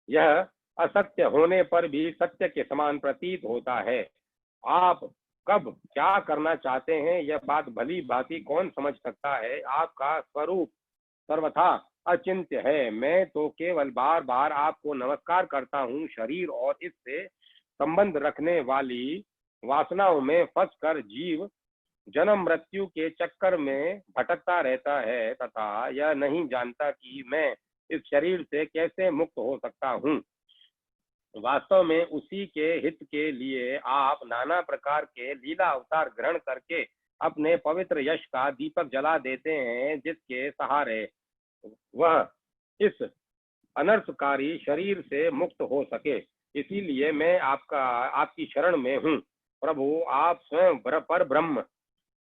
यह असत्य होने पर भी सत्य के समान प्रतीत होता है। आप कब क्या करना चाहते हैं, यह बात भली भांति कौन समझ सकता है। आपका स्वरूप सर्वथा अचिंत्य है। मैं तो केवल बार बार आपको नमस्कार करता हूँ। शरीर और इससे संबंध रखने वाली वासनाओं में फंसकर जीव जन्म मृत्यु के चक्कर में भटकता रहता है तथा यह नहीं जानता कि मैं इस शरीर से कैसे मुक्त हो सकता हूँ। वास्तव में उसी के हित के लिए आप नाना प्रकार के लीला अवतार ग्रहण करके अपने पवित्र यश का दीपक जला देते हैं, जिसके सहारे वह इस अनर्थकारी शरीर से मुक्त हो सके। इसीलिए मैं आपकी शरण में हूँ। प्रभु, आप स्वयं पर ब्रह्म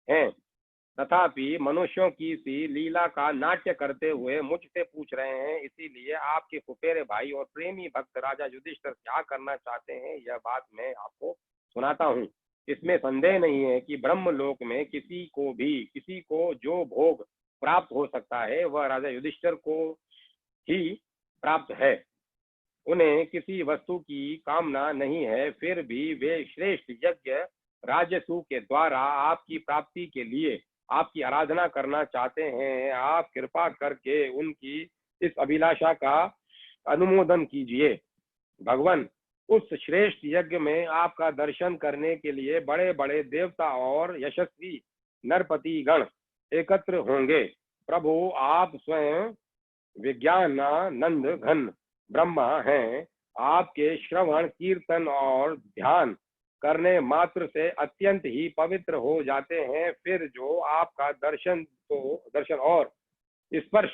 हैं, तथापि मनुष्यों की सी लीला का नाट्य करते हुए मुझसे पूछ रहे हैं। इसीलिए आपके फुफेरे भाई और प्रेमी भक्त राजा युधिष्ठिर क्या करना चाहते हैं, यह बात मैं आपको सुनाता हूँ। इसमें संदेह नहीं है कि ब्रह्मलोक में किसी को जो भोग प्राप्त हो सकता है, वह राजा युधिष्ठिर को ही प्राप्त है। उन्हें किसी वस्तु की कामना नहीं है, फिर भी वे श्रेष्ठ यज्ञ राजसु के द्वारा आपकी प्राप्ति के लिए आपकी आराधना करना चाहते हैं। आप कृपा करके उनकी इस अभिलाषा का अनुमोदन कीजिए। भगवान, उस श्रेष्ठ यज्ञ में आपका दर्शन करने के लिए बड़े बड़े देवता और यशस्वी नरपति गण एकत्र होंगे। प्रभु, आप स्वयं विज्ञानानंद घन ब्रह्मा हैं। आपके श्रवण, कीर्तन और ध्यान करने मात्र से अत्यंत ही पवित्र हो जाते हैं। फिर जो आपका दर्शन और स्पर्श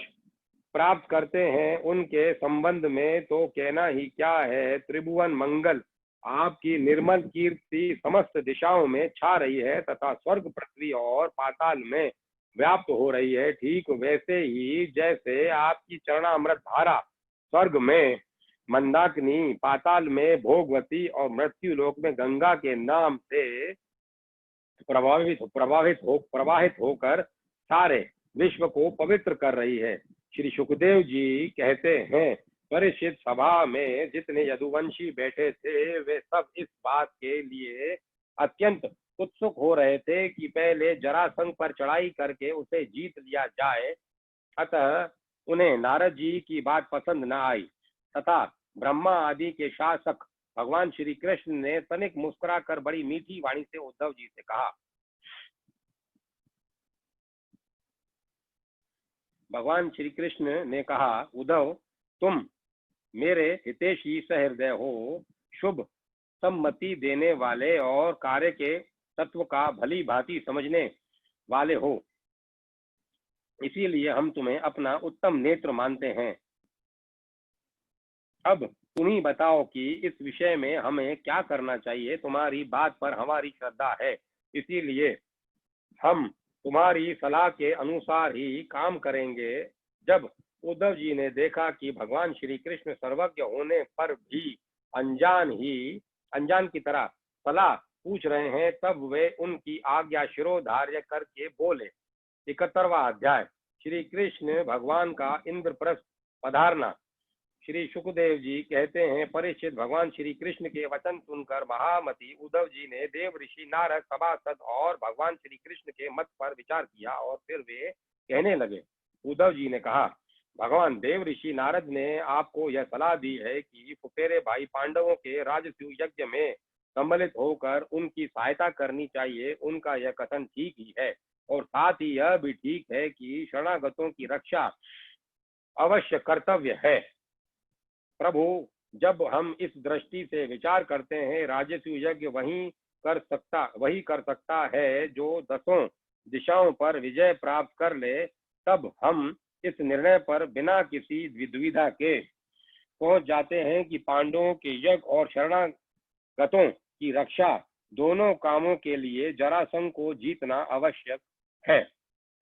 प्राप्त करते हैं, उनके संबंध में तो कहना ही क्या है। त्रिभुवन मंगल, आपकी निर्मल कीर्ति समस्त दिशाओं में छा रही है तथा स्वर्ग, पृथ्वी और पाताल में व्याप्त हो रही है। ठीक वैसे ही जैसे आपकी चरणामृत धारा स्वर्ग में मंदाकिनी, पाताल में भोगवती और मृत्यु लोक में गंगा के नाम से प्रवाहित होकर सारे विश्व को पवित्र कर रही है। श्री सुखदेव जी कहते हैं, परीक्षित, सभा में जितने यदुवंशी बैठे थे वे सब इस बात के लिए अत्यंत उत्सुक हो रहे थे कि पहले जरासंध पर चढ़ाई करके उसे जीत लिया जाए। अतः उन्हें नारद जी की बात पसंद न आई तथा ब्रह्मा आदि के शासक भगवान श्री कृष्ण ने तनिक मुस्कुराकर बड़ी मीठी वाणी से उद्धव जी से कहा। भगवान श्री कृष्ण ने कहा, उद्धव, तुम मेरे हितैषी सहृदय हो, शुभ सम्मति देने वाले और कार्य के तत्व का भली भांति समझने वाले हो, इसीलिए हम तुम्हें अपना उत्तम नेत्र मानते हैं। अब तुम ही बताओ कि इस विषय में हमें क्या करना चाहिए। तुम्हारी बात पर हमारी श्रद्धा है, इसीलिए हम तुम्हारी सलाह के अनुसार ही काम करेंगे। जब उद्धव जी ने देखा कि भगवान श्री कृष्ण सर्वज्ञ होने पर भी अनजान की तरह सलाह पूछ रहे हैं, तब वे उनकी आज्ञा शिरोधार्य करके बोले। 71वां अध्याय। श्री कृष्ण भगवान का इंद्रप्रस्थ पधारना। श्री सुखदेव जी कहते हैं, परीक्षित, भगवान श्री कृष्ण के वचन सुनकर महामती उद्धव जी ने देव ऋषि, नारद, सभासद और भगवान श्री कृष्ण के मत पर विचार किया और फिर वे कहने लगे। उद्धव जी ने कहा, भगवान, देव ऋषि नारद ने आपको यह सलाह दी है कि फुफेरे भाई पांडवों के राजसूय यज्ञ में सम्मिलित होकर उनकी सहायता करनी चाहिए। उनका यह कथन ठीक ही है और साथ ही यह भी ठीक है कि शरणागतों की रक्षा अवश्य कर्तव्य है। प्रभु, जब हम इस दृष्टि से विचार करते हैं, राजसूय यज्ञ वही कर सकता है जो दसों दिशाओं पर विजय प्राप्त कर ले, तब हम इस निर्णय पर बिना किसी द्विधा के पहुंच जाते हैं कि पांडवों के यज्ञ और शरणागतों की रक्षा दोनों कामों के लिए जरासंध को जीतना आवश्यक है।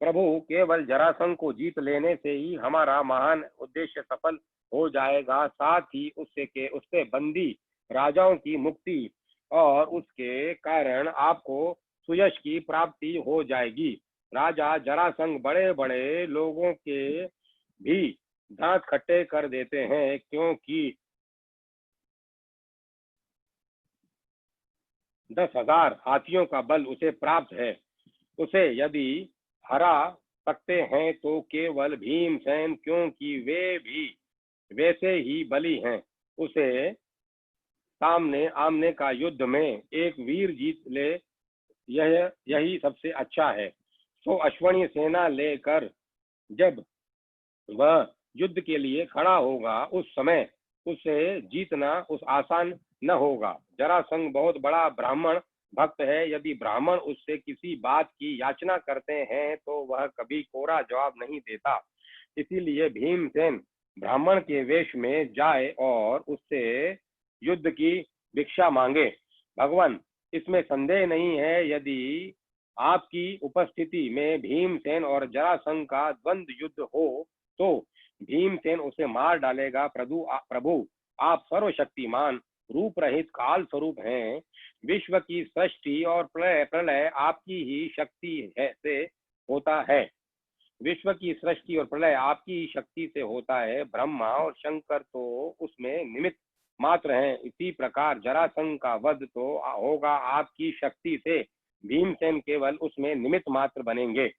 प्रभु, केवल जरासंध को जीत लेने से ही हमारा महान उद्देश्य सफल हो जाएगा। साथ ही उससे बंदी राजाओं की मुक्ति और उसके कारण आपको सुयश की प्राप्ति हो जाएगी। राजा जरासंध बड़े बड़े लोगों के भी दांत खट्टे कर देते हैं, क्योंकि 10,000 हाथियों का बल उसे प्राप्त है। उसे यदि हरा सकते हैं तो केवल भीमसेन, क्योंकि वे भी वैसे ही बली हैं। उसे सामने आमने का युद्ध में एक वीर जीत ले, यही सबसे अच्छा है। तो अश्वनी सेना लेकर जब वह युद्ध के लिए खड़ा होगा, उस समय उसे जीतना आसान न होगा। जरासंध बहुत बड़ा ब्राह्मण भक्त है। यदि ब्राह्मण उससे किसी बात की याचना करते हैं तो वह कभी कोरा जवाब नहीं देता। इसीलिए भीमसेन ब्राह्मण के वेश में जाए और उससे युद्ध की भिक्षा मांगे। भगवान, इसमें संदेह नहीं है, यदि आपकी उपस्थिति में भीमसेन और जरासंध का द्वंद्व युद्ध हो तो भीमसेन उसे मार डालेगा। प्रभु, आप सर्वशक्तिमान, रूप रहित काल स्वरूप हैं। विश्व की सृष्टि और प्रलय आपकी ही शक्ति से होता है। विश्व की सृष्टि और प्रलय आपकी ही शक्ति से होता है। ब्रह्मा और शंकर तो उसमें निमित्त मात्र हैं। इसी प्रकार जरासंध का वध तो होगा आपकी शक्ति से, भीमसेन केवल उसमें निमित्त मात्र बनेंगे।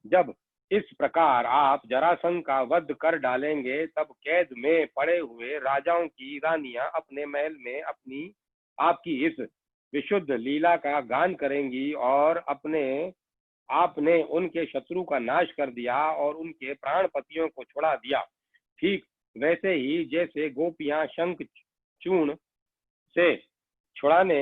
जब इस प्रकार आप जरासंध का वध कर डालेंगे, तब कैद में पड़े हुए राजाओं की रानियां अपने महल में अपनी आपकी इस विशुद्ध लीला का गान करेंगी और अपने आपने उनके शत्रु का नाश कर दिया और उनके प्राणपतियों को छुड़ा दिया। ठीक वैसे ही जैसे गोपियां शंख चूर्ण से छुड़ाने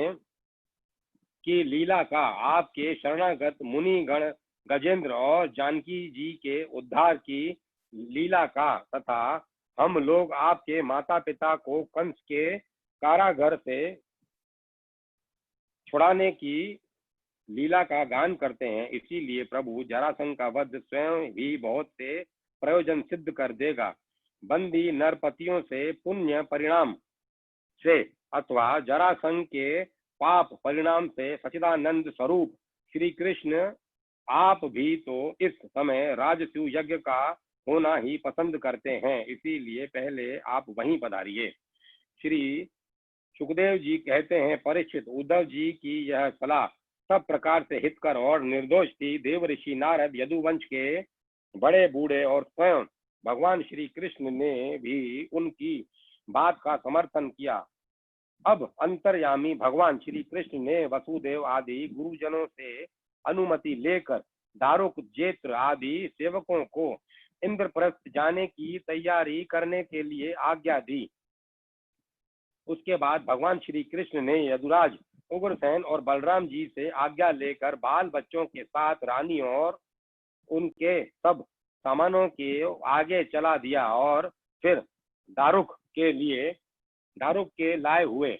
की लीला का आपके शरणागत मुनि गण गजेंद्र और जानकी जी के उद्धार की लीला का, तथा हम लोग आपके माता पिता को कंस के कारागार से छुड़ाने की लीला का गान करते हैं। इसीलिए प्रभु जरासंध का वध स्वयं ही बहुत से प्रयोजन सिद्ध कर देगा। बंदी नरपतियों से पुण्य परिणाम से अथवा जरासंध के पाप परिणाम से सच्चिदानंद स्वरूप श्री कृष्ण आप भी तो इस समय राजसूय यज्ञ का होना ही पसंद करते हैं, इसीलिए पहले आप वहीं पधारिए। श्री सुखदेव जी कहते हैं, परीक्षित, उद्धव जी की यह सलाह सब प्रकार से हितकर और निर्दोष थी। देव ऋषि नारद, यदुवंश के बड़े बूढ़े और स्वयं भगवान श्री कृष्ण ने भी उनकी बात का समर्थन किया। अब अंतर्यामी भगवान श्री कृष्ण ने वसुदेव आदि गुरुजनों से अनुमति लेकर दारुक, जेत्र आदि सेवकों को इंद्रप्रस्थ जाने की तैयारी करने के लिए आज्ञा दी। उसके बाद भगवान श्री कृष्ण ने यदुराज, उग्रसेन और बलराम जी से आज्ञा लेकर बाल बच्चों के साथ रानी और उनके सब सामानों के आगे चला दिया और फिर दारुक के लाए हुए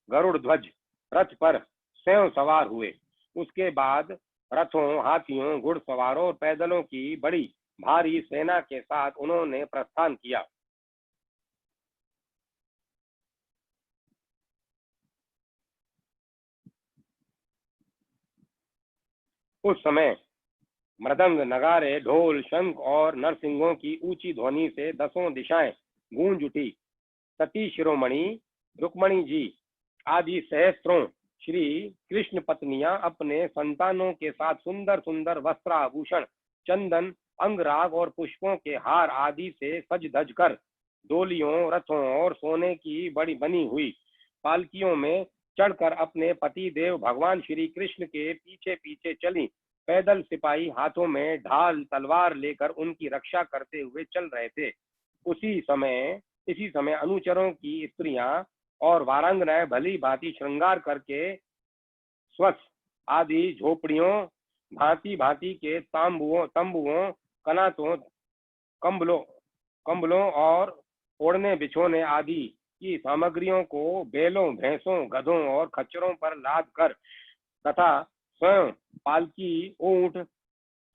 गरुड़ ध्वज रथ पर स्वयं सवार हुए। उसके बाद रथों, हाथियों, घुड़सवारों और पैदलों की बड़ी भारी सेना के साथ उन्होंने प्रस्थान किया। उस समय मृदंग, नगारे, ढोल, शंख और नरसिंहों की ऊंची ध्वनि से दसों दिशाएं गूंज उठी। सती शिरोमणि रुक्मणी जी आदि सहस्त्रों श्री कृष्ण पत्नियां अपने संतानों के साथ सुंदर सुंदर वस्त्राभूषण, चंदन, अंगराग और पुष्पों के हार आदि से सज धज कर डोलियों, रथों और सोने की बड़ी बनी हुई पालकियों में चढ़कर अपने पति देव भगवान श्री कृष्ण के पीछे पीछे चली। पैदल सिपाही हाथों में ढाल तलवार लेकर उनकी रक्षा करते हुए चल रहे थे। इसी समय अनुचरों की स्त्रियां और वारांगनाएं भली भांति श्रृंगार करके स्वच्छ आदि झोपड़ियों, भांति भांति के तंबुओं, कनातों, कंबलों और ओढ़ने बिछोने आदि की सामग्रियों को बैलों, भैंसों, गधों और खच्चरों पर लाद कर तथा स्वयं पालकी, ऊंट,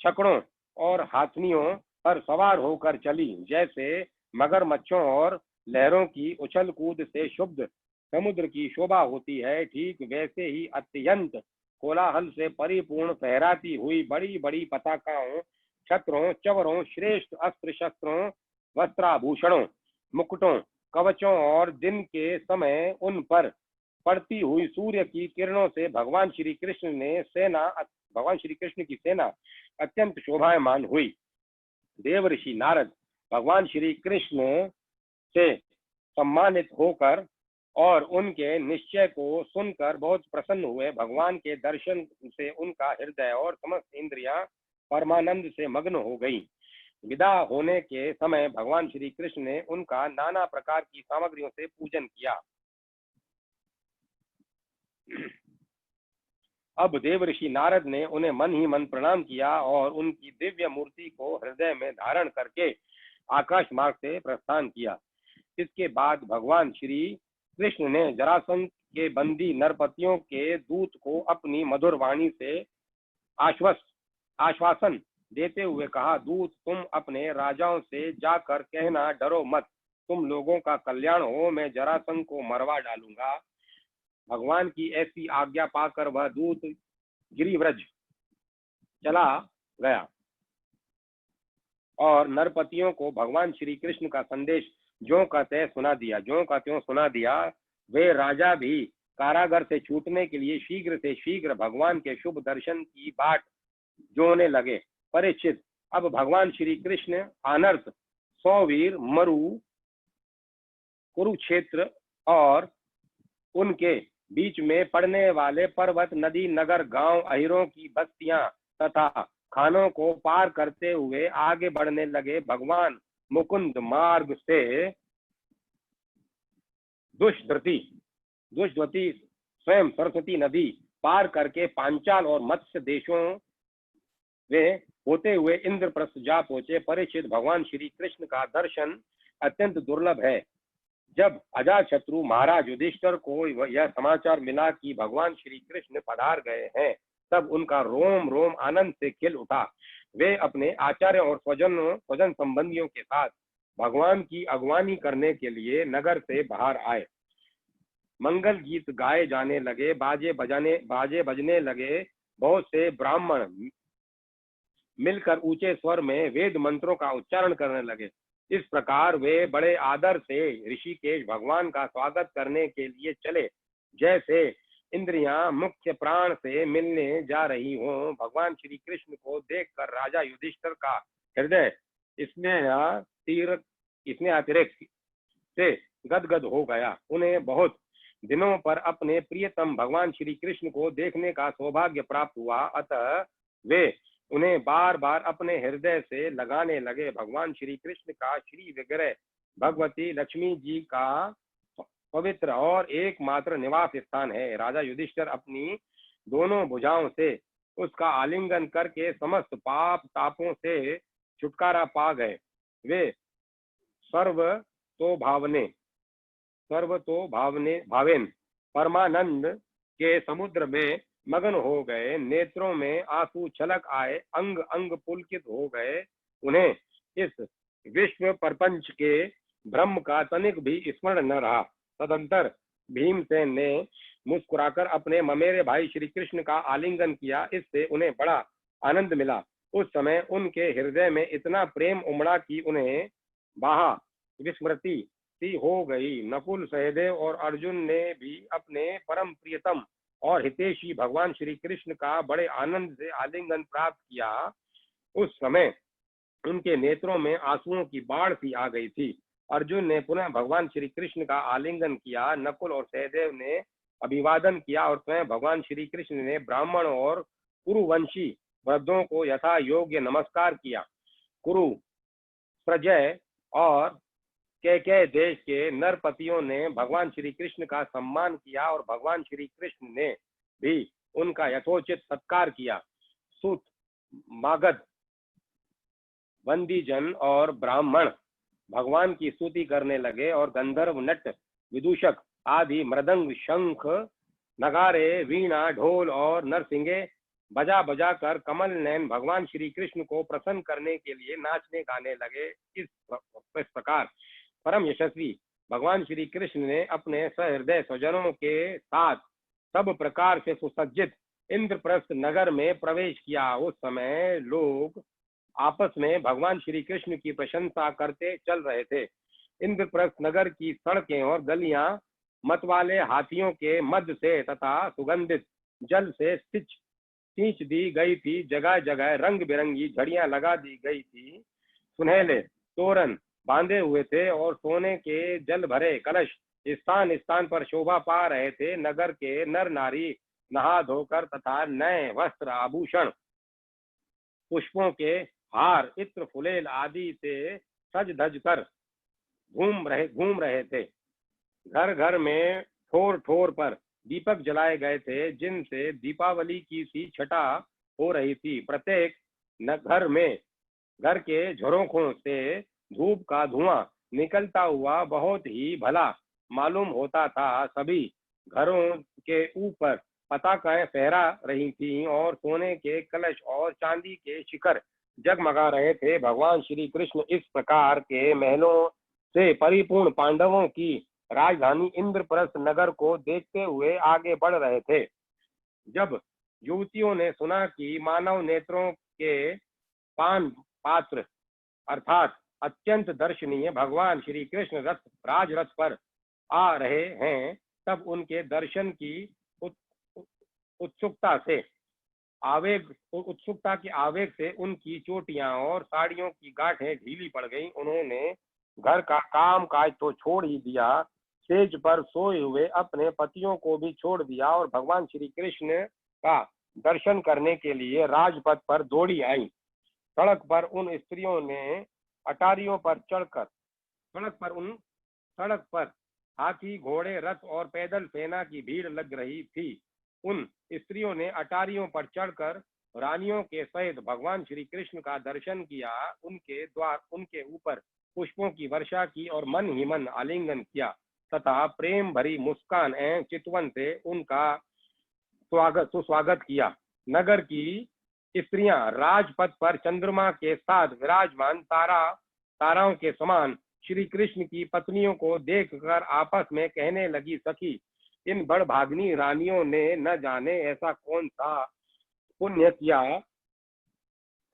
छकड़ों और हाथनियों पर सवार होकर चली। जैसे मगरमच्छों और लहरों की उछल कूद से शुद्ध समुद्र की शोभा होती है, ठीक वैसे ही अत्यंत कोलाहल से परिपूर्ण फहराती हुई बड़ी बड़ी पताकाओं, छत्रों, चवरों, श्रेष्ठ अस्त्र शस्त्रों, वस्त्राभूषणों, मुकुटों, कवचों और दिन के समय उन पर पड़ती हुई सूर्य की किरणों से भगवान श्री कृष्ण की सेना अत्यंत शोभायमान हुई। देव ऋषि नारद भगवान श्री कृष्ण से सम्मानित होकर और उनके निश्चय को सुनकर बहुत प्रसन्न हुए। भगवान के दर्शन से उनका हृदय और समस्त इंद्रियां परमानंद से मग्न हो गई। विदा होने के समय भगवान श्री कृष्ण ने उनका नाना प्रकार की सामग्रियों से पूजन किया। अब देव ऋषि नारद ने उन्हें मन ही मन प्रणाम किया और उनकी दिव्य मूर्ति को हृदय में धारण करके आकाश मार्ग से प्रस्थान किया। इसके बाद भगवान श्री कृष्ण ने जरासंध के बंदी नरपतियों के दूत को अपनी मधुर वाणी से आश्वासन देते हुए कहा, दूत, तुम अपने राजाओं से जाकर कहना, डरो मत, तुम लोगों का कल्याण हो, मैं जरासंध को मरवा डालूंगा। भगवान की ऐसी आज्ञा पाकर वह दूत गिरिव्रज चला गया और नरपतियों को भगवान श्री कृष्ण का संदेश ज्यों का त्यों सुना दिया, ज्यों का त्यों सुना दिया। वे राजा भी कारागार से छूटने के लिए शीघ्र से शीघ्र भगवान के शुभ दर्शन की बाट जोने लगे। परीक्षित, अब भगवान श्री कृष्ण अनर्थ 100 वीर मरु, कुरुक्षेत्र और उनके बीच में पड़ने वाले पर्वत, नदी, नगर, गांव, अहिरों की बस्तियां तथा खानों को पार करते हुए आगे बढ़ने लगे। भगवान मुकुंद मार्ग से दुष्धृति दुष्धवती स्वयं सरस्वती नदी पार करके पांचाल और मत्स्य देशों वे होते हुए इंद्रप्रस्थ जा पहुंचे। परीक्षित, भगवान श्री कृष्ण का दर्शन अत्यंत दुर्लभ है। जब अजातशत्रु महाराज युधिष्ठिर को यह समाचार मिला कि भगवान श्री कृष्ण पधार गए हैं, तब उनका रोम रोम आनंद से खिल उठा। वे अपने आचार्य और स्वजन संबंधियों के साथ भगवान की अगवानी करने के लिए नगर से बाहर आए। मंगल गीत गाए जाने लगे, बाजे बजने लगे। बहुत से ब्राह्मण मिलकर ऊंचे स्वर में वेद मंत्रों का उच्चारण करने लगे। इस प्रकार वे बड़े आदर से ऋषिकेश भगवान का स्वागत करने के लिए चले, जैसे इंद्रियां मुख्य प्राण से मिलने जा रही हों। भगवान श्री कृष्ण को देखकर राजा युधिष्ठिर का हृदय इसने अतिरिक्त से गदगद हो गया। उन्हें बहुत दिनों पर अपने प्रियतम भगवान श्री कृष्ण को देखने का सौभाग्य प्राप्त हुआ, अतः वे उन्हें बार बार अपने हृदय से लगाने लगे। भगवान श्री कृष्ण का श्री विग्रह भगवती लक्ष्मी जी का पवित्र और एकमात्र निवास स्थान है। राजा युधिष्ठिर अपनी दोनों भुजाओं से उसका आलिंगन करके समस्त पाप तापों से छुटकारा पा गए। वे भावेन परमानंद के समुद्र में मगन हो गए। नेत्रों में आंसू छलक आए, अंग अंग पुलकित हो गए। उन्हें इस विश्व प्रपंच के ब्रह्म का तनिक भी स्मरण न रहा। तदंतर भीमसेन ने मुस्कुराकर अपने ममेरे भाई श्री कृष्ण का आलिंगन किया। इससे उन्हें बड़ा आनंद मिला। उस समय उनके हृदय में इतना प्रेम उमड़ा कि उन्हें बाहा विस्मृति सी हो गई। नकुल, सहदेव और अर्जुन ने भी अपने परम प्रियतम और हितैषी भगवान श्री कृष्ण का बड़े आनंद से आलिंगन प्राप्त किया। उस समय उनके नेत्रों में आंसुओं की बाढ़ सी आ गई थी। अर्जुन ने पुनः भगवान श्री कृष्ण का आलिंगन किया। नकुल और सहदेव ने अभिवादन किया और स्वयं भगवान श्री कृष्ण ने ब्राह्मण और कुरुवंशी वृद्धों को यथा योग्य नमस्कार किया। कुरु, प्रजय और कैकेय देश के नरपतियों ने भगवान श्री कृष्ण का सम्मान किया और भगवान श्री कृष्ण ने भी उनका यथोचित सत्कार किया। सूत, मागध, वंदीजन और ब्राह्मण भगवान की स्तुति करने लगे और गंधर्व, नट, विदूषक आदि मृदंग, शंख, नगारे, वीणा, ढोल और नरसिंगे बजा बजा कर कमल नयन भगवान श्री कृष्ण को प्रसन्न करने के लिए नाचने गाने लगे। इस प्रकार परम यशस्वी भगवान श्री कृष्ण ने अपने सहृदय स्वजनों के साथ सब प्रकार से सुसज्जित इंद्रप्रस्थ नगर में प्रवेश किया। उस समय लोग आपस में भगवान श्री कृष्ण की प्रशंसा करते चल रहे थे। इंद्रप्रस्थ नगर की सड़कें और गलियां मतवाले हाथियों के मध्य से तथा सुगंधित जल से सींच दी गई थी। जगह जगह रंग बिरंगी झड़ियां लगा दी गई थी। सुनहले तोरण बांधे हुए थे और सोने के जल भरे कलश स्थान स्थान पर शोभा पा रहे थे। नगर के नर नारी नहा धोकर तथा नए वस्त्र, आभूषण, पुष्पों के हार, इत्र, फुलेल आदि से सज धज कर घूम रहे थे। घर घर में ठोर ठोर पर दीपक जलाए गए थे, जिनसे दीपावली की सी छटा हो रही थी। प्रत्येक घर में घर के झरोखों से धूप का धुआं निकलता हुआ बहुत ही भला मालूम होता था। सभी घरों के ऊपर पताकाएं फहरा रही थीं और सोने के कलश और चांदी के शिखर जगमगा रहे थे। भगवान श्री कृष्ण इस प्रकार के महलों से परिपूर्ण पांडवों की राजधानी इंद्रप्रस्थ नगर को देखते हुए आगे बढ़ रहे थे। जब युवतियों ने सुना कि मानव नेत्रों के पान पात्र अर्थात अत्यंत दर्शनीय भगवान श्री कृष्ण राजरथ पर आ रहे हैं, तब उनके दर्शन की उत्सुकता से उत्सुकता के आवेग से उनकी चोटियां और साड़ियों की गांठें ढीली पड़ गईं। उन्होंने घर का काम काज तो छोड़ ही दिया, सेज पर सोए हुए अपने पतियों को भी छोड़ दिया और भगवान श्री कृष्ण का दर्शन करने के लिए राजपथ पर दौड़ी आई। सड़क पर उन स्त्रियों ने अटारियों पर चढ़कर सड़क पर हाथी, घोड़े, रथ और पैदल सेना की भीड़ लग रही थी। उन स्त्रियों ने अटारियों पर चढ़कर रानियों के सहित भगवान श्री कृष्ण का दर्शन किया, उनके ऊपर पुष्पों की वर्षा की और मन ही मन आलिंगन किया तथा प्रेम भरी मुस्कान एवं चितवन से उनका सुस्वागत किया। नगर की स्त्रियां राजपथ पर चंद्रमा के साथ विराजमान ताराओं के समान श्री कृष्ण की पत्नियों को देखकर आपस में कहने लगी, सखी, इन बड़भाग्नी रानियों ने न जाने ऐसा कौन सा पुण्य किया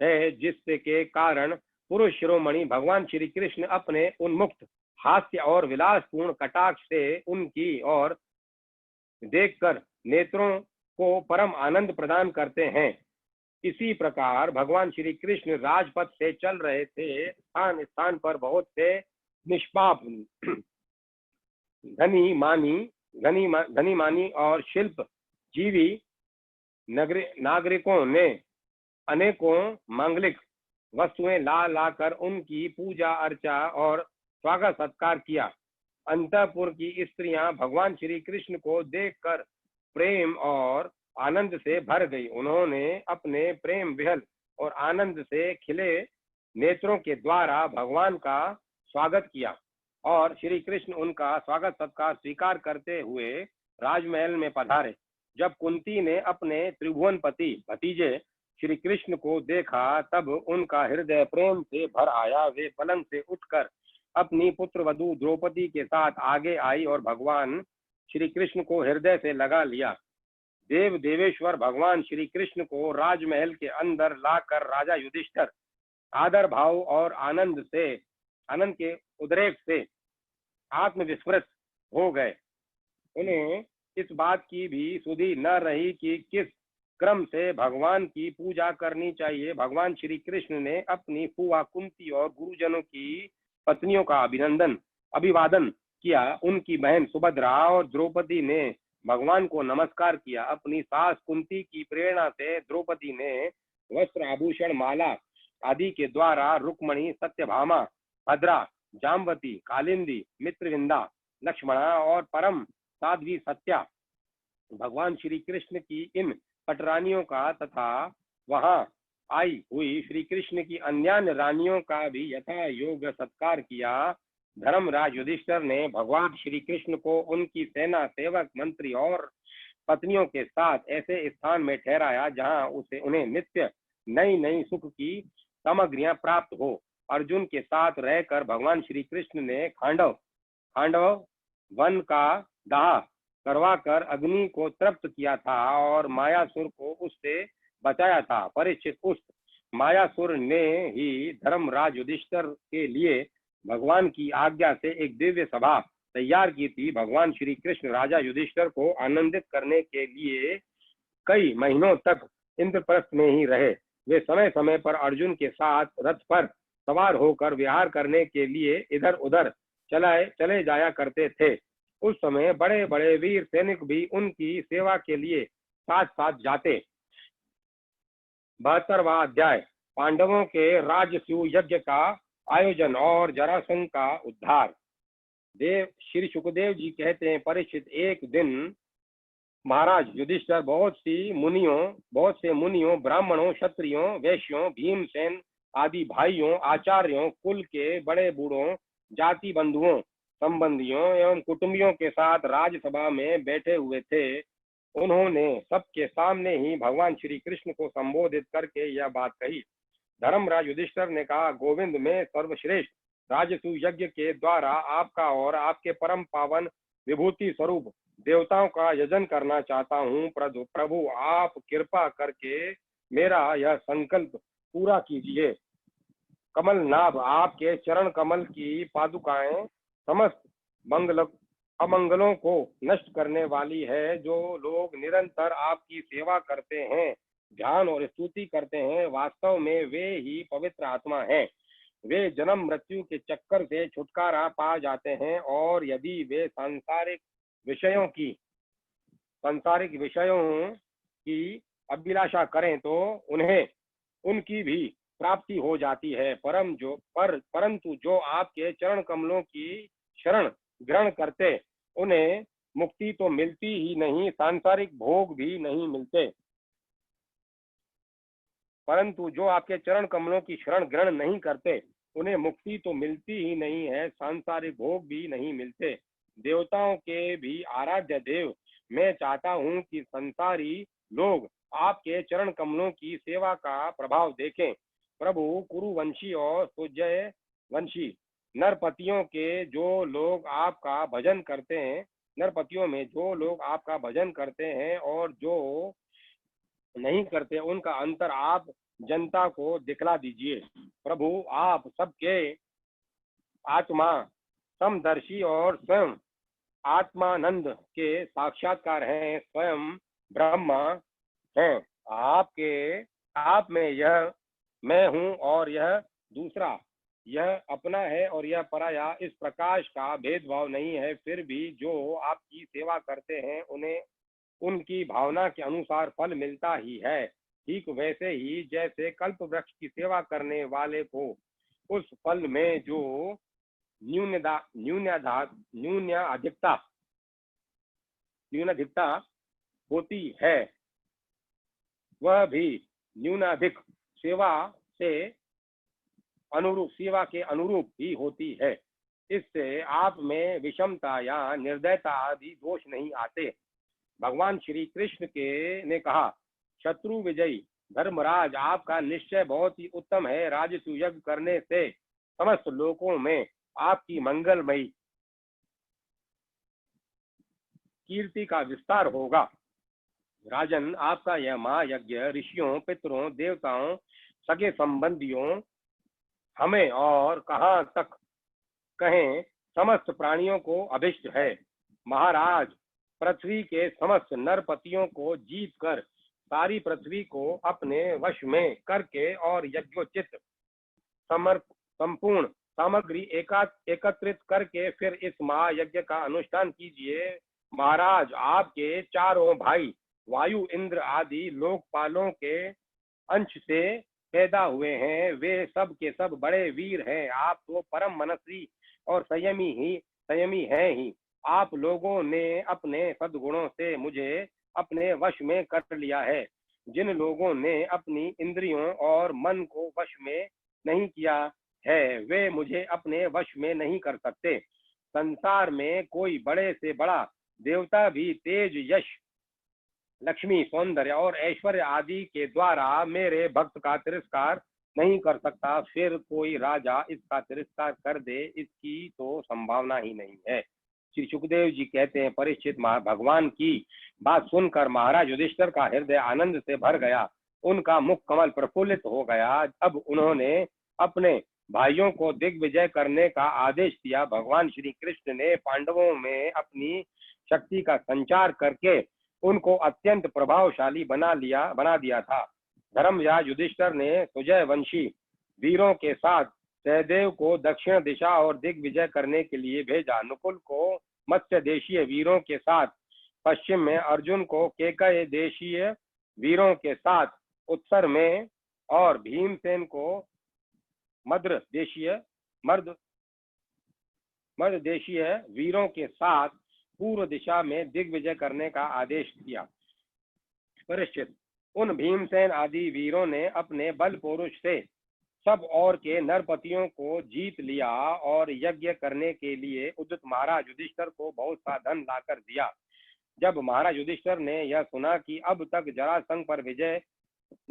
है जिससे के कारण पुरुष शिरोमणि भगवान श्री कृष्ण अपने उन्मुक्त हास्य और विलासपूर्ण कटाक्ष से उनकी ओर देखकर नेत्रों को परम आनंद प्रदान करते हैं। इसी प्रकार भगवान श्री कृष्ण राजपथ से चल रहे थे। स्थान स्थान पर बहुत से निष्पाप धनी मानी और शिल्प जीवी नागरिकों ने अनेकों मांगलिक वस्तुएं ला लाकर उनकी पूजा अर्चा और स्वागत सत्कार किया। अंतःपुर की स्त्रियां भगवान श्री कृष्ण को देखकर प्रेम और आनंद से भर गई। उन्होंने अपने प्रेम विहल और आनंद से खिले नेत्रों के द्वारा भगवान का स्वागत किया और श्री कृष्ण उनका स्वागत सत्कार स्वीकार करते हुए राजमहल में पधारे। जब कुंती ने अपने त्रिभुवनपति भतीजे श्री कृष्ण को देखा तब उनका हृदय प्रेम से भर आया। वे पलंग से उठकर अपनी पुत्र वधू द्रौपदी के साथ आगे आई और भगवान श्री कृष्ण को हृदय से लगा लिया। देव देवेश्वर भगवान श्री कृष्ण को राजमहल के अंदर लाकर राजा युधिष्ठिर आदर भाव और आनंद के उद्रेक से आत्मविस्मृत हो गए। उन्हें इस बात की भी सुधि न रही कि किस क्रम से भगवान की पूजा करनी चाहिए। भगवान श्री कृष्ण ने अपनी फुआ कुंती और गुरुजनों की पत्नियों का अभिवादन किया। उनकी बहन सुभद्रा और द्रौपदी ने भगवान को नमस्कार किया। अपनी सास कुंती की प्रेरणा से द्रौपदी ने वस्त्र, आभूषण, माला आदि के द्वारा रुक्मणी, सत्यभामा, भद्रा, जाम्बती, कालिंदी, मित्रविंदा, लक्ष्मणा और परम साध्वी सत्या भगवान श्री कृष्ण की इन पटरानियों का तथा वहां आई हुई श्री कृष्ण की अन्य रानियों का भी यथा योग्य सत्कार किया। धर्मराज युधिष्ठिर ने भगवान श्री कृष्ण को उनकी सेना, सेवक, मंत्री और पत्नियों के साथ ऐसे स्थान में ठहराया जहां उन्हें नित्य नई नई सुख की सामग्रियां प्राप्त हो। अर्जुन के साथ रहकर भगवान श्री कृष्ण ने खांडव वन का दाह करवाकर अग्नि को तृप्त किया था और मायासुर को उससे बचाया था। परीक्षित, उस मायासुर ने ही धर्मराज युधिष्ठिर के लिए भगवान की आज्ञा से एक दिव्य सभा तैयार की थी। भगवान श्री कृष्ण राजा युधिष्ठिर को आनंदित करने के लिए कई महीनों तक इंद्रप्रस्थ में ही रहे। वे समय समय पर अर्जुन के साथ रथ पर सवार होकर विहार करने के लिए इधर उधर चले जाया करते थे। उस समय बड़े बड़े वीर सैनिक भी उनकी सेवा के लिए साथ साथ जाते। 72वां अध्याय, पांडवों के राजसूय यज्ञ का आयोजन और जरासंध का उद्धार। देव श्री सुखदेव जी कहते हैं, परीक्षित, एक दिन महाराज युधिष्ठिर बहुत से मुनियों, ब्राह्मणों, क्षत्रियों, वैश्यों, भीमसेन आदि भाइयों, आचार्यों, कुल के बड़े बूढ़ों, जाति बंधुओं, संबंधियों एवं कुटुंबियों के साथ राजसभा में बैठे हुए थे। उन्होंने सबके सामने ही भगवान श्री कृष्ण को संबोधित करके यह बात कही। धर्मराज युधिष्ठिर ने कहा, गोविंद, मैं सर्वश्रेष्ठ राजसूय यज्ञ के द्वारा आपका और आपके परम पावन विभूति स्वरूप देवताओं का यजन करना चाहता हूँ। प्रभु, आप कृपा करके मेरा यह संकल्प पूरा कीजिए। कमल नाभ आपके चरण कमल की पादुकाएं समस्त मंगल अमंगलों को नष्ट करने वाली है। जो लोग निरंतर आपकी सेवा करते हैं, ध्यान और स्तुति करते हैं, वास्तव में वे ही पवित्र आत्मा हैं। वे जन्म मृत्यु के चक्कर से छुटकारा पा जाते हैं, और यदि वे सांसारिक विषयों की अभिलाषा करें तो उन्हें उनकी भी प्राप्ति हो जाती है। परंतु जो आपके चरण कमलों की शरण ग्रहण करते, उन्हें मुक्ति तो मिलती ही नहीं, सांसारिक भोग भी नहीं मिलते। परंतु जो आपके चरण कमलों की शरण ग्रहण नहीं करते, उन्हें मुक्ति तो मिलती ही नहीं है, सांसारिक भोग भी नहीं मिलते। देवताओं के भी आराध्य देव, मैं चाहता हूँ कि संसारी लोग आपके चरण कमलों की सेवा का प्रभाव देखें। प्रभु, कुरुवंशी और सुजय वंशी नरपतियों के जो लोग आपका भजन करते हैं, नरपतियों में जो लोग आपका भजन करते हैं और जो नहीं करते, उनका अंतर आप जनता को दिखला दीजिए। प्रभु, आप सबके आत्मा समदर्शी और स्वयं आत्मानंद के साक्षात्कार हैं, स्वयं ब्रह्मा हैं। आप में यह मैं हूँ और यह दूसरा, यह अपना है और यह पराया, इस प्रकाश का भेदभाव नहीं है। फिर भी जो आपकी सेवा करते हैं, उन्हें उनकी भावना के अनुसार फल मिलता ही है। ठीक वैसे ही जैसे कल्प वृक्ष की सेवा करने वाले को उस फल में जो न्यूनाधिकता होती है, वह भी न्यूनाधिक सेवा के अनुरूप ही होती है। इससे आप में विषमता या निर्दयता आदि दोष नहीं आते। भगवान श्री कृष्ण ने कहा, शत्रु विजयी धर्मराज, आपका निश्चय बहुत ही उत्तम है। राजसूय यज्ञ करने से समस्त लोकों में आपकी मंगलमयी कीर्ति का विस्तार होगा। राजन, आपका यह महायज्ञ ऋषियों, पितरों, देवताओं, सगे संबंधियों, हमें और कहाँ तक कहें समस्त प्राणियों को अभिष्ट है। महाराज, पृथ्वी के समस्त नरपतियों को जीत कर सारी पृथ्वी को अपने वश में करके और यज्ञोचित संपूर्ण सामग्री एकत्रित करके फिर इस महायज्ञ का अनुष्ठान कीजिए। महाराज, आपके चारों भाई वायु, इंद्र आदि लोकपालों के अंश से पैदा हुए हैं। वे सब के सब बड़े वीर हैं। आप तो परम मनस्वी और संयमी हैं ही। आप लोगों ने अपने सद्गुणों से मुझे अपने वश में कर लिया है। जिन लोगों ने अपनी इंद्रियों और मन को वश में नहीं किया है, वे मुझे अपने वश में नहीं कर सकते। संसार में कोई बड़े से बड़ा देवता भी तेज, यश, लक्ष्मी, सौंदर्य और ऐश्वर्य आदि के द्वारा मेरे भक्त का तिरस्कार नहीं कर सकता। फिर कोई राजा इसका तिरस्कार कर दे, इसकी तो संभावना ही नहीं है। श्री सुखदेव जी कहते हैं, परीक्षित, भगवान की बात सुनकर महाराज युधिष्ठिर का हृदय आनंद से भर गया। उनका मुख कमल प्रफुल्लित हो गया। अब उन्होंने अपने भाइयों को दिग्विजय करने का आदेश दिया। भगवान श्री कृष्ण ने पांडवों में अपनी शक्ति का संचार करके उनको अत्यंत प्रभावशाली बना दिया था। धर्मराज युधिष्ठिर ने सुजय वंशी वीरों के साथ सहदेव को दक्षिण दिशा और दिग्विजय करने के लिए भेजा। नकुल को मत्स्य देशीय वीरों के साथ पश्चिम में, अर्जुन को केकय देशीय वीरों के साथ उत्तर में और भीमसेन को मध्य देशीय वीरों के साथ पूर्व दिशा में दिग्विजय करने का आदेश दिया। परीक्षित, उन भीमसेन आदि वीरों ने अपने बल पौरुष से सब और के नरपतियों को जीत लिया और यज्ञ करने के लिए उद्यत महाराज युधिष्ठिर को बहुत सा धन लाकर दिया। जब महाराज युधिष्ठिर ने यह सुना कि अब तक जरासंध पर विजय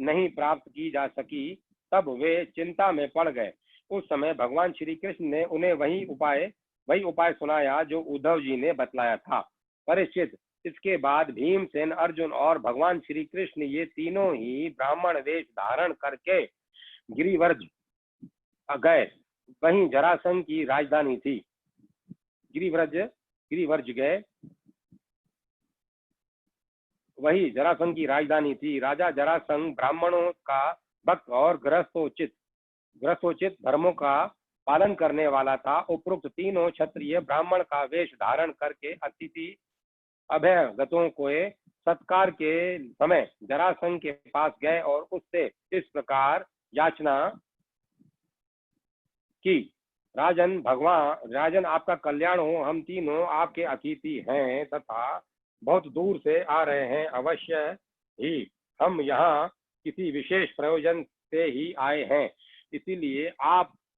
नहीं प्राप्त की जा सकी, तब वे चिंता में पड़ गए। उस समय भगवान श्री कृष्ण ने उन्हें वही उपाय सुनाया जो उद्धव जी ने बतलाया था। परीक्षित, इसके बाद भीमसेन, अर्जुन और भगवान श्री कृष्ण ये तीनों ही ब्राह्मण वेश धारण करके गिरिवर्ज गए। वहीं जरासंध की राजधानी थी। गिरिव्रज गए, वही जरासंध की राजधानी थी। राजा जरासंध ब्राह्मणों का भक्त और गृहस्थोचित धर्मों का पालन करने वाला था। उपरोक्त तीनों क्षत्रिय ब्राह्मण का वेश धारण करके अतिथि अभ्यागतों को सत्कार के समय जरासंध के पास गए और उससे इस प्रकार याचना की, राजन आपका कल्याण हो। हम तीनों आपके अतिथि हैं तथा बहुत दूर से आ रहे हैं। अवश्य ही हम यहाँ किसी विशेष प्रयोजन से ही आए हैं, इसीलिए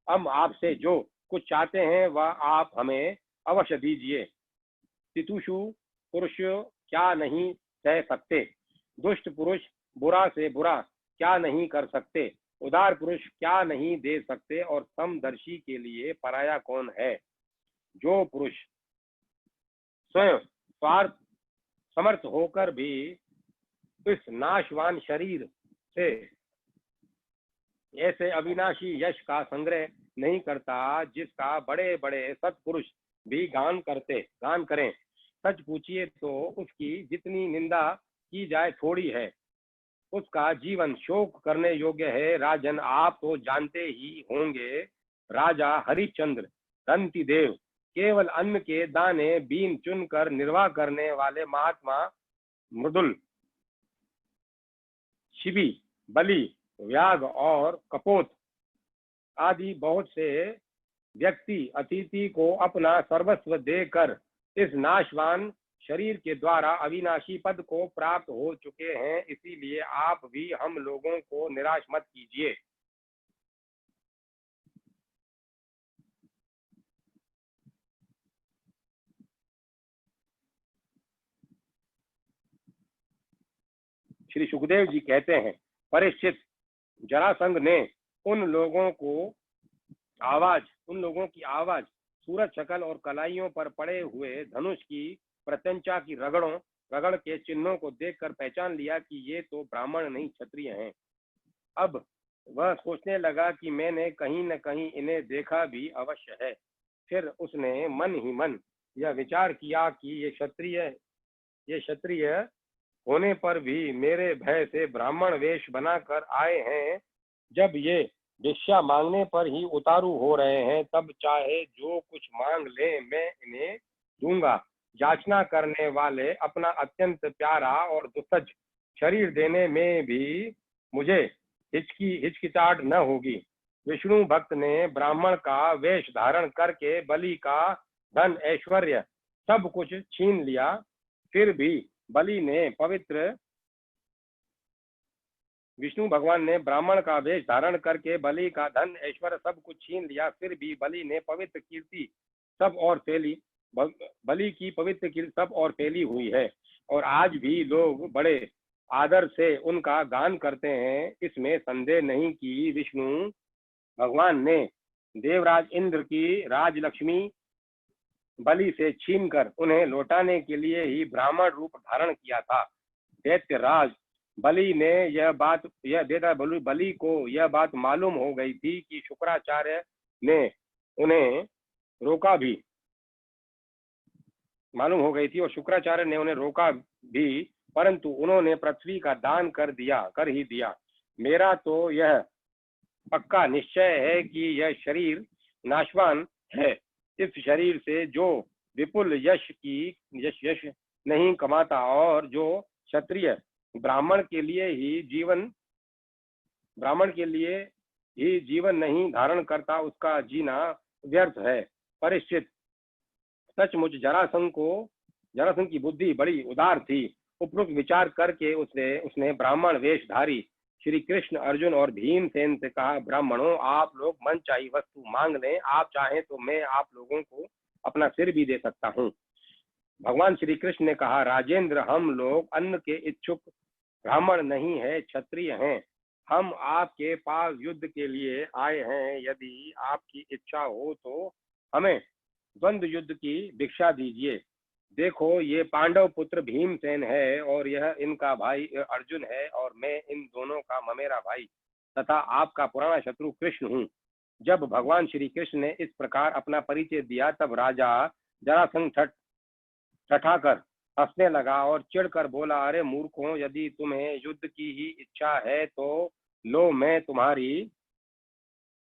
हम आपसे जो कुछ चाहते हैं वह आप हमें अवश्य दीजिए। तितुषु पुरुष क्या नहीं सह सकते, दुष्ट पुरुष बुरा से बुरा क्या नहीं कर सकते, उदार पुरुष क्या नहीं दे सकते, और समदर्शी के लिए पराया कौन है। जो पुरुष स्वयं स्वार्थ समर्थ होकर भी इस नाशवान शरीर से ऐसे अविनाशी यश का संग्रह नहीं करता जिसका बड़े बड़े सत्पुरुष भी गान करें, सच पूछिए तो उसकी जितनी निंदा की जाए थोड़ी है। उसका जीवन शोक करने योग्य है। राजन आप तो जानते ही होंगे, राजा हरिश्चंद्र दंतिदेव केवल अन्न के दाने बीन चुनकर निर्वाह करने वाले महात्मा मृदुल, शिबी, बलि, व्याग और कपोत आदि बहुत से व्यक्ति अतिथि को अपना सर्वस्व देकर इस नाशवान शरीर के द्वारा अविनाशी पद को प्राप्त हो चुके हैं। इसीलिए आप भी हम लोगों को निराश मत कीजिए। श्री सुखदेव जी कहते हैं, परीक्षित, जरासंध ने उन लोगों की आवाज सूरज शकल और कलाइयों पर पड़े हुए धनुष की प्रत्यंचा की रगड़ के चिन्हों को देखकर पहचान लिया कि ये तो ब्राह्मण नहीं क्षत्रिय हैं। अब वह सोचने लगा कि मैंने कहीं न कहीं इन्हें देखा भी अवश्य है। फिर उसने मन ही मन यह विचार किया कि ये क्षत्रिय होने पर भी मेरे भय से ब्राह्मण वेश बनाकर आए हैं। जब ये भिक्षा मांगने पर ही उतारू हो रहे हैं, तब चाहे जो कुछ मांग ले मैं इन्हें दूंगा। याचना करने वाले अपना अत्यंत प्यारा और दुस्सज शरीर देने में भी मुझे हिचकिचाहट न होगी। विष्णु भक्त ने ब्राह्मण का वेश धारण करके बलि का धन ऐश्वर्य सब कुछ छीन लिया। फिर भी बलि ने विष्णु भगवान ने ब्राह्मण का वेश धारण करके बलि का धन ऐश्वर्य सब कुछ छीन लिया। फिर भी बलि ने पवित्र कीर्ति सब और फैली बलि की पवित्र कीर्ति सब और फैली हुई है, और आज भी लोग बड़े आदर से उनका गान करते हैं। इसमें संदेह नहीं कि विष्णु भगवान ने देवराज इंद्र की राजलक्ष्मी बलि से छीनकर उन्हें लौटाने के लिए ही ब्राह्मण रूप धारण किया था। दैत्यराज बलि को यह बात मालूम हो गई थी कि शुक्राचार्य ने उन्हें रोका भी, परंतु उन्होंने पृथ्वी का दान कर ही दिया। मेरा तो यह पक्का निश्चय है कि यह शरीर नाशवान है। इस शरीर से जो विपुल यश नहीं कमाता और जो क्षत्रिय ब्राह्मण के लिए ही जीवन नहीं धारण करता, उसका जीना व्यर्थ है। परीक्षित, सचमुच जरासंध की बुद्धि बड़ी उदार थी। उपरोक्त विचार करके उसने ब्राह्मण वेशधारी श्री कृष्ण, अर्जुन और भीमसेन से कहा, ब्राह्मणों, आप लोग मनचाही वस्तु मांग लें। आप चाहें तो मैं आप लोगों को अपना सिर भी दे सकता हूँ। भगवान श्री कृष्ण ने कहा, राजेंद्र, हम लोग अन्न के इच्छुक ब्राह्मण नहीं है, क्षत्रिय हैं। हम आपके पास युद्ध के लिए आए हैं। यदि आपकी इच्छा हो तो हमें द्वंद्व युद्ध की भिक्षा दीजिए। देखो, ये पांडव पुत्र भीमसेन है और यह इनका भाई अर्जुन है, और मैं इन दोनों का ममेरा भाई तथा आपका पुराना शत्रु कृष्ण हूँ। जब भगवान श्री कृष्ण ने इस प्रकार अपना परिचय दिया तब राजा जरासंध ठठाकर हंसने लगा और चिढ़कर बोला, अरे मूर्खों, यदि तुम्हें युद्ध की ही इच्छा है तो लो, मैं तुम्हारी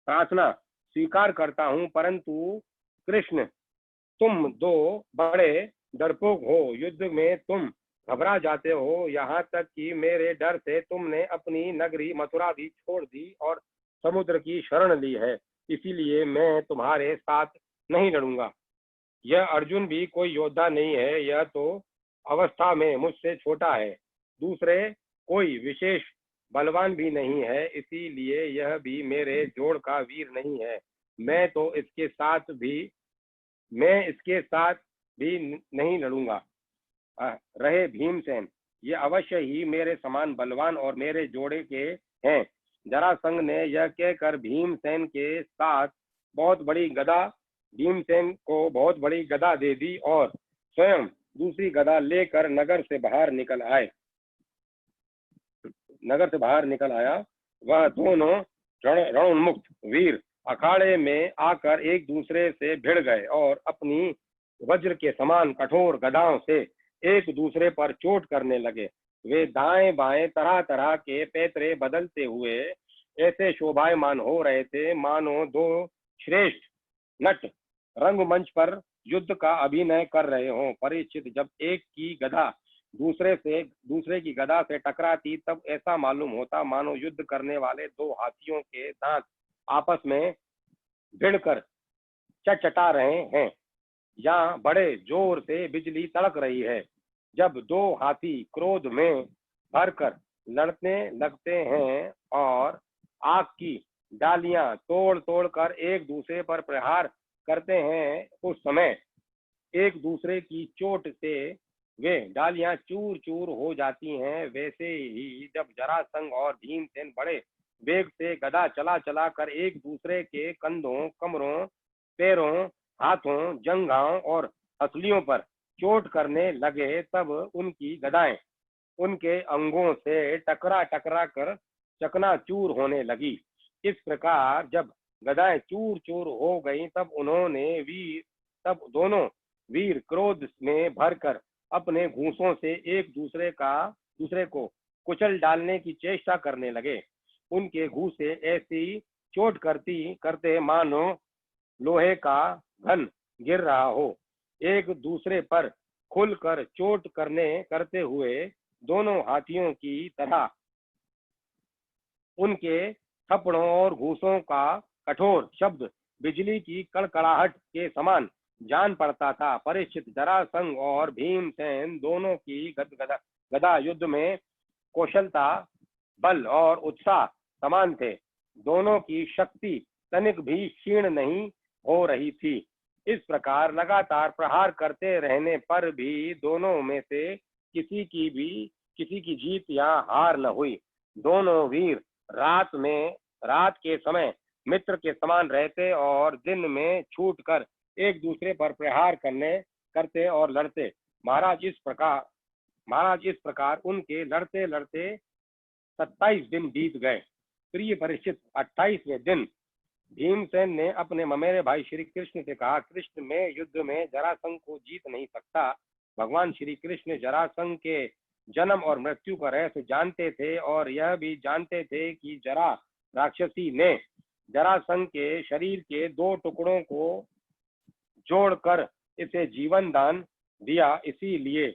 प्रार्थना स्वीकार करता हूँ, परंतु कृष्ण, तुम दो बड़े डरपोक हो। युद्ध में तुम घबरा जाते हो, यहाँ तक कि मेरे डर से तुमने अपनी नगरी मथुरा भी छोड़ दी और समुद्र की शरण ली है। इसीलिए मैं तुम्हारे साथ नहीं लड़ूंगा। यह अर्जुन भी कोई योद्धा नहीं है, यह तो अवस्था में मुझसे छोटा है। दूसरे कोई विशेष बलवान भी नहीं है, इसीलिए यह भी मेरे जोड़ का वीर नहीं है। मैं इसके साथ भी नहीं लड़ूंगा। रहे भीमसेन, ये अवश्य ही मेरे समान बलवान और मेरे जोड़े के हैं। जरासंध ने यह कहकर भीमसेन को बहुत बड़ी गदा दे दी और स्वयं दूसरी गदा लेकर नगर से बाहर निकल आया। वह दोनों रणोन्मुक्त वीर अखाड़े में आकर एक दूसरे से भिड़ गए और अपनी वज्र के समान कठोर गदाओं से एक दूसरे पर चोट करने लगे। वे दाएं बाएं तरह तरह के पैतरे बदलते हुए ऐसे शोभायमान हो रहे थे मानो दो श्रेष्ठ नट रंगमंच पर युद्ध का अभिनय कर रहे हों। परीक्षित, जब एक की गदा दूसरे की गदा से टकराती तब ऐसा मालूम होता मानो युद्ध करने वाले दो हाथियों के दांत आपस में भिड़कर चटचटा रहे हैं या बड़े जोर से बिजली तड़क रही है। जब दो हाथी क्रोध में भरकर लड़ने लगते हैं और आग की डालियां तोड़ तोड़ कर एक दूसरे पर प्रहार करते हैं, उस समय एक दूसरे की चोट से वे डालियां चूर चूर हो जाती हैं। वैसे ही जब जरासंध और भीमसेन बड़े वेग से गदा चला चला कर एक दूसरे के कंधों, कमरों, पैरों, हाथों, जंघाओं और हथलियों पर चोट करने लगे, तब उनकी गदाएं उनके अंगों से टकरा टकरा कर चकनाचूर होने लगी। इस प्रकार जब गदाएं चूर चूर हो गईं, तब दोनों वीर क्रोध में भरकर अपने घूंसों से एक दूसरे को कुचल डालने की चेष्टा करने लगे। उनके घूंसे ऐसी चोट करते मानो लोहे का घन गिर रहा हो। एक दूसरे पर खुलकर चोट करते हुए दोनों हाथियों की तरह उनके थप्पड़ों और घूंसों का कठोर शब्द बिजली की कड़कड़ाहट के समान जान पड़ता था। परीक्षित, जरासंध और भीमसेन दोनों की गदा युद्ध में कौशलता, बल और उत्साह समान थे। दोनों की शक्ति तनिक भी क्षीण नहीं हो रही थी। इस प्रकार लगातार प्रहार करते रहने पर भी दोनों में से किसी की जीत या हार न हुई। दोनों वीर रात के समय मित्र के समान रहते और दिन में छूटकर एक दूसरे पर प्रहार करते और लड़ते। महाराज, इस प्रकार उनके लड़ते लड़ते 27 दिन बीत गए। प्रिय परीक्षित, 28वें दिन भीमसेन ने अपने ममेरे भाई श्री कृष्ण से कहा, कृष्ण, मैं युद्ध में जरासंध को जीत नहीं सकता। भगवान श्री कृष्ण जरासंध के जन्म और मृत्यु का रहस्य जानते थे और यह भी जानते थे कि जरा राक्षसी ने जरासंध के शरीर के 2 टुकड़ों को जोड़कर इसे जीवन दान दिया। इसीलिए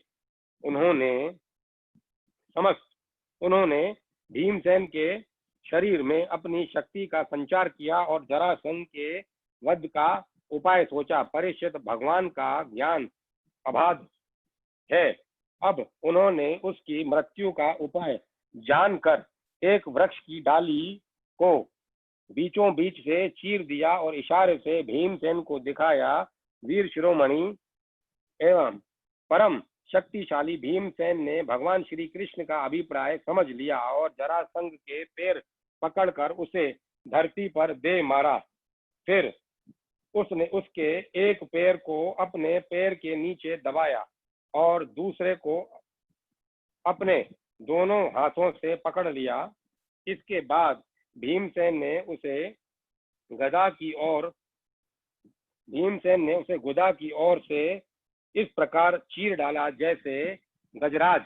उन्होंने भीमसेन के शरीर में अपनी शक्ति का संचार किया और जरासंध के वध का उपाय सोचा। परीक्षित, भगवान का ज्ञान अबाध है। अब उन्होंने उसकी मृत्यु का उपाय जानकर एक वृक्ष की डाली को बीचों बीच से चीर दिया और इशारे से भीमसेन को दिखाया। वीर शिरोमणि एवं परम शक्तिशाली भीमसेन ने भगवान श्री कृष्ण का अभिप्राय समझ लिया और जरासंध के पैर पकड़कर उसे धरती पर दे मारा। फिर उसने उसके एक पैर को अपने पैर के नीचे दबाया और दूसरे को अपने दोनों हाथों से पकड़ लिया। इसके बाद भीमसेन ने उसे गदा की ओर भीमसेन ने उसे गदा की ओर से इस प्रकार चीर डाला जैसे गजराज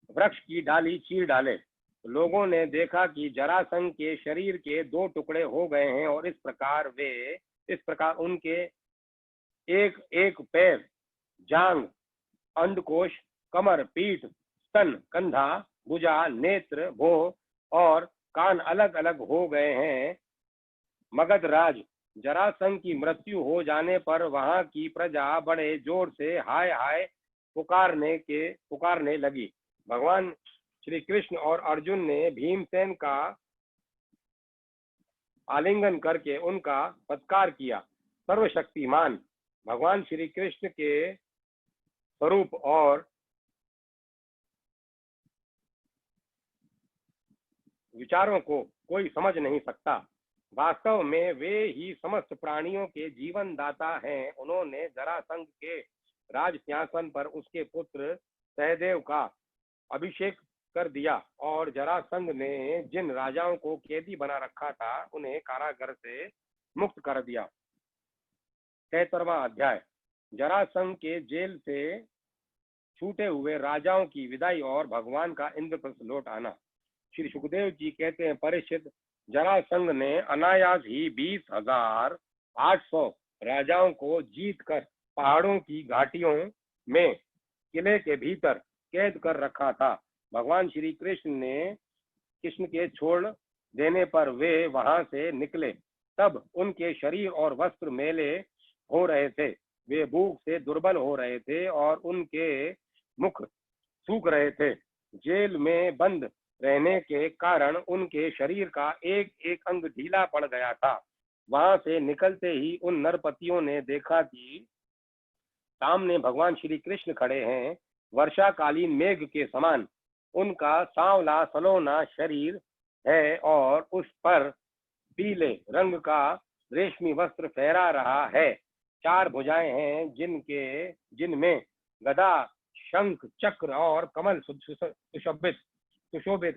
वृक्ष की डाली चीर डाले। लोगों ने देखा कि जरासंध के शरीर के 2 टुकड़े हो गए हैं और इस प्रकार उनके एक एक पैर, जांग, अंडकोश, कमर, पीठ, स्तन, कंधा, भुजा, नेत्र, भों और कान अलग अलग हो गए हैं। मगधराज जरासंध की मृत्यु हो जाने पर वहां की प्रजा बड़े जोर से हाय हाय पुकारने लगी। भगवान श्री कृष्ण और अर्जुन ने भीमसेन का आलिंगन करके उनका सत्कार किया। सर्वशक्तिमान भगवान श्री कृष्ण के स्वरूप और विचारों को कोई समझ नहीं सकता। वास्तव में वे ही समस्त प्राणियों के जीवन दाता हैं। उन्होंने जरासंध के राज सिंहासन पर उसके पुत्र सहदेव का अभिषेक कर दिया और जरासंध ने जिन राजाओं को कैदी बना रखा था उन्हें कारागार से मुक्त कर दिया। 73वां अध्याय जरासंध के जेल से छूटे हुए राजाओं की विदाई और भगवान का इंद्रप्रस्थ लौट आना। श्री सुखदेव जी कहते हैं, परीक्षित, जरासंध ने अनायास ही 20,800 राजाओं को जीत कर पहाड़ों की घाटियों में किले के भीतर कैद कर रखा था। भगवान श्री कृष्ण के छोड़ देने पर वे वहां से निकले। तब उनके शरीर और वस्त्र मैले हो रहे थे, वे भूख से दुर्बल हो रहे थे और उनके मुख सूख रहे थे। जेल में बंद रहने के कारण उनके शरीर का एक एक अंग ढीला पड़ गया था। वहां से निकलते ही उन नरपतियों ने देखा कि सामने भगवान श्री कृष्ण खड़े हैं। वर्षाकालीन मेघ के समान उनका सांवला सलोना शरीर है और उस पर पीले रंग का रेशमी वस्त्र फहरा रहा है। 4 भुजाएं हैं जिनमें गदा, शंख, चक्र और कमल सुशोभित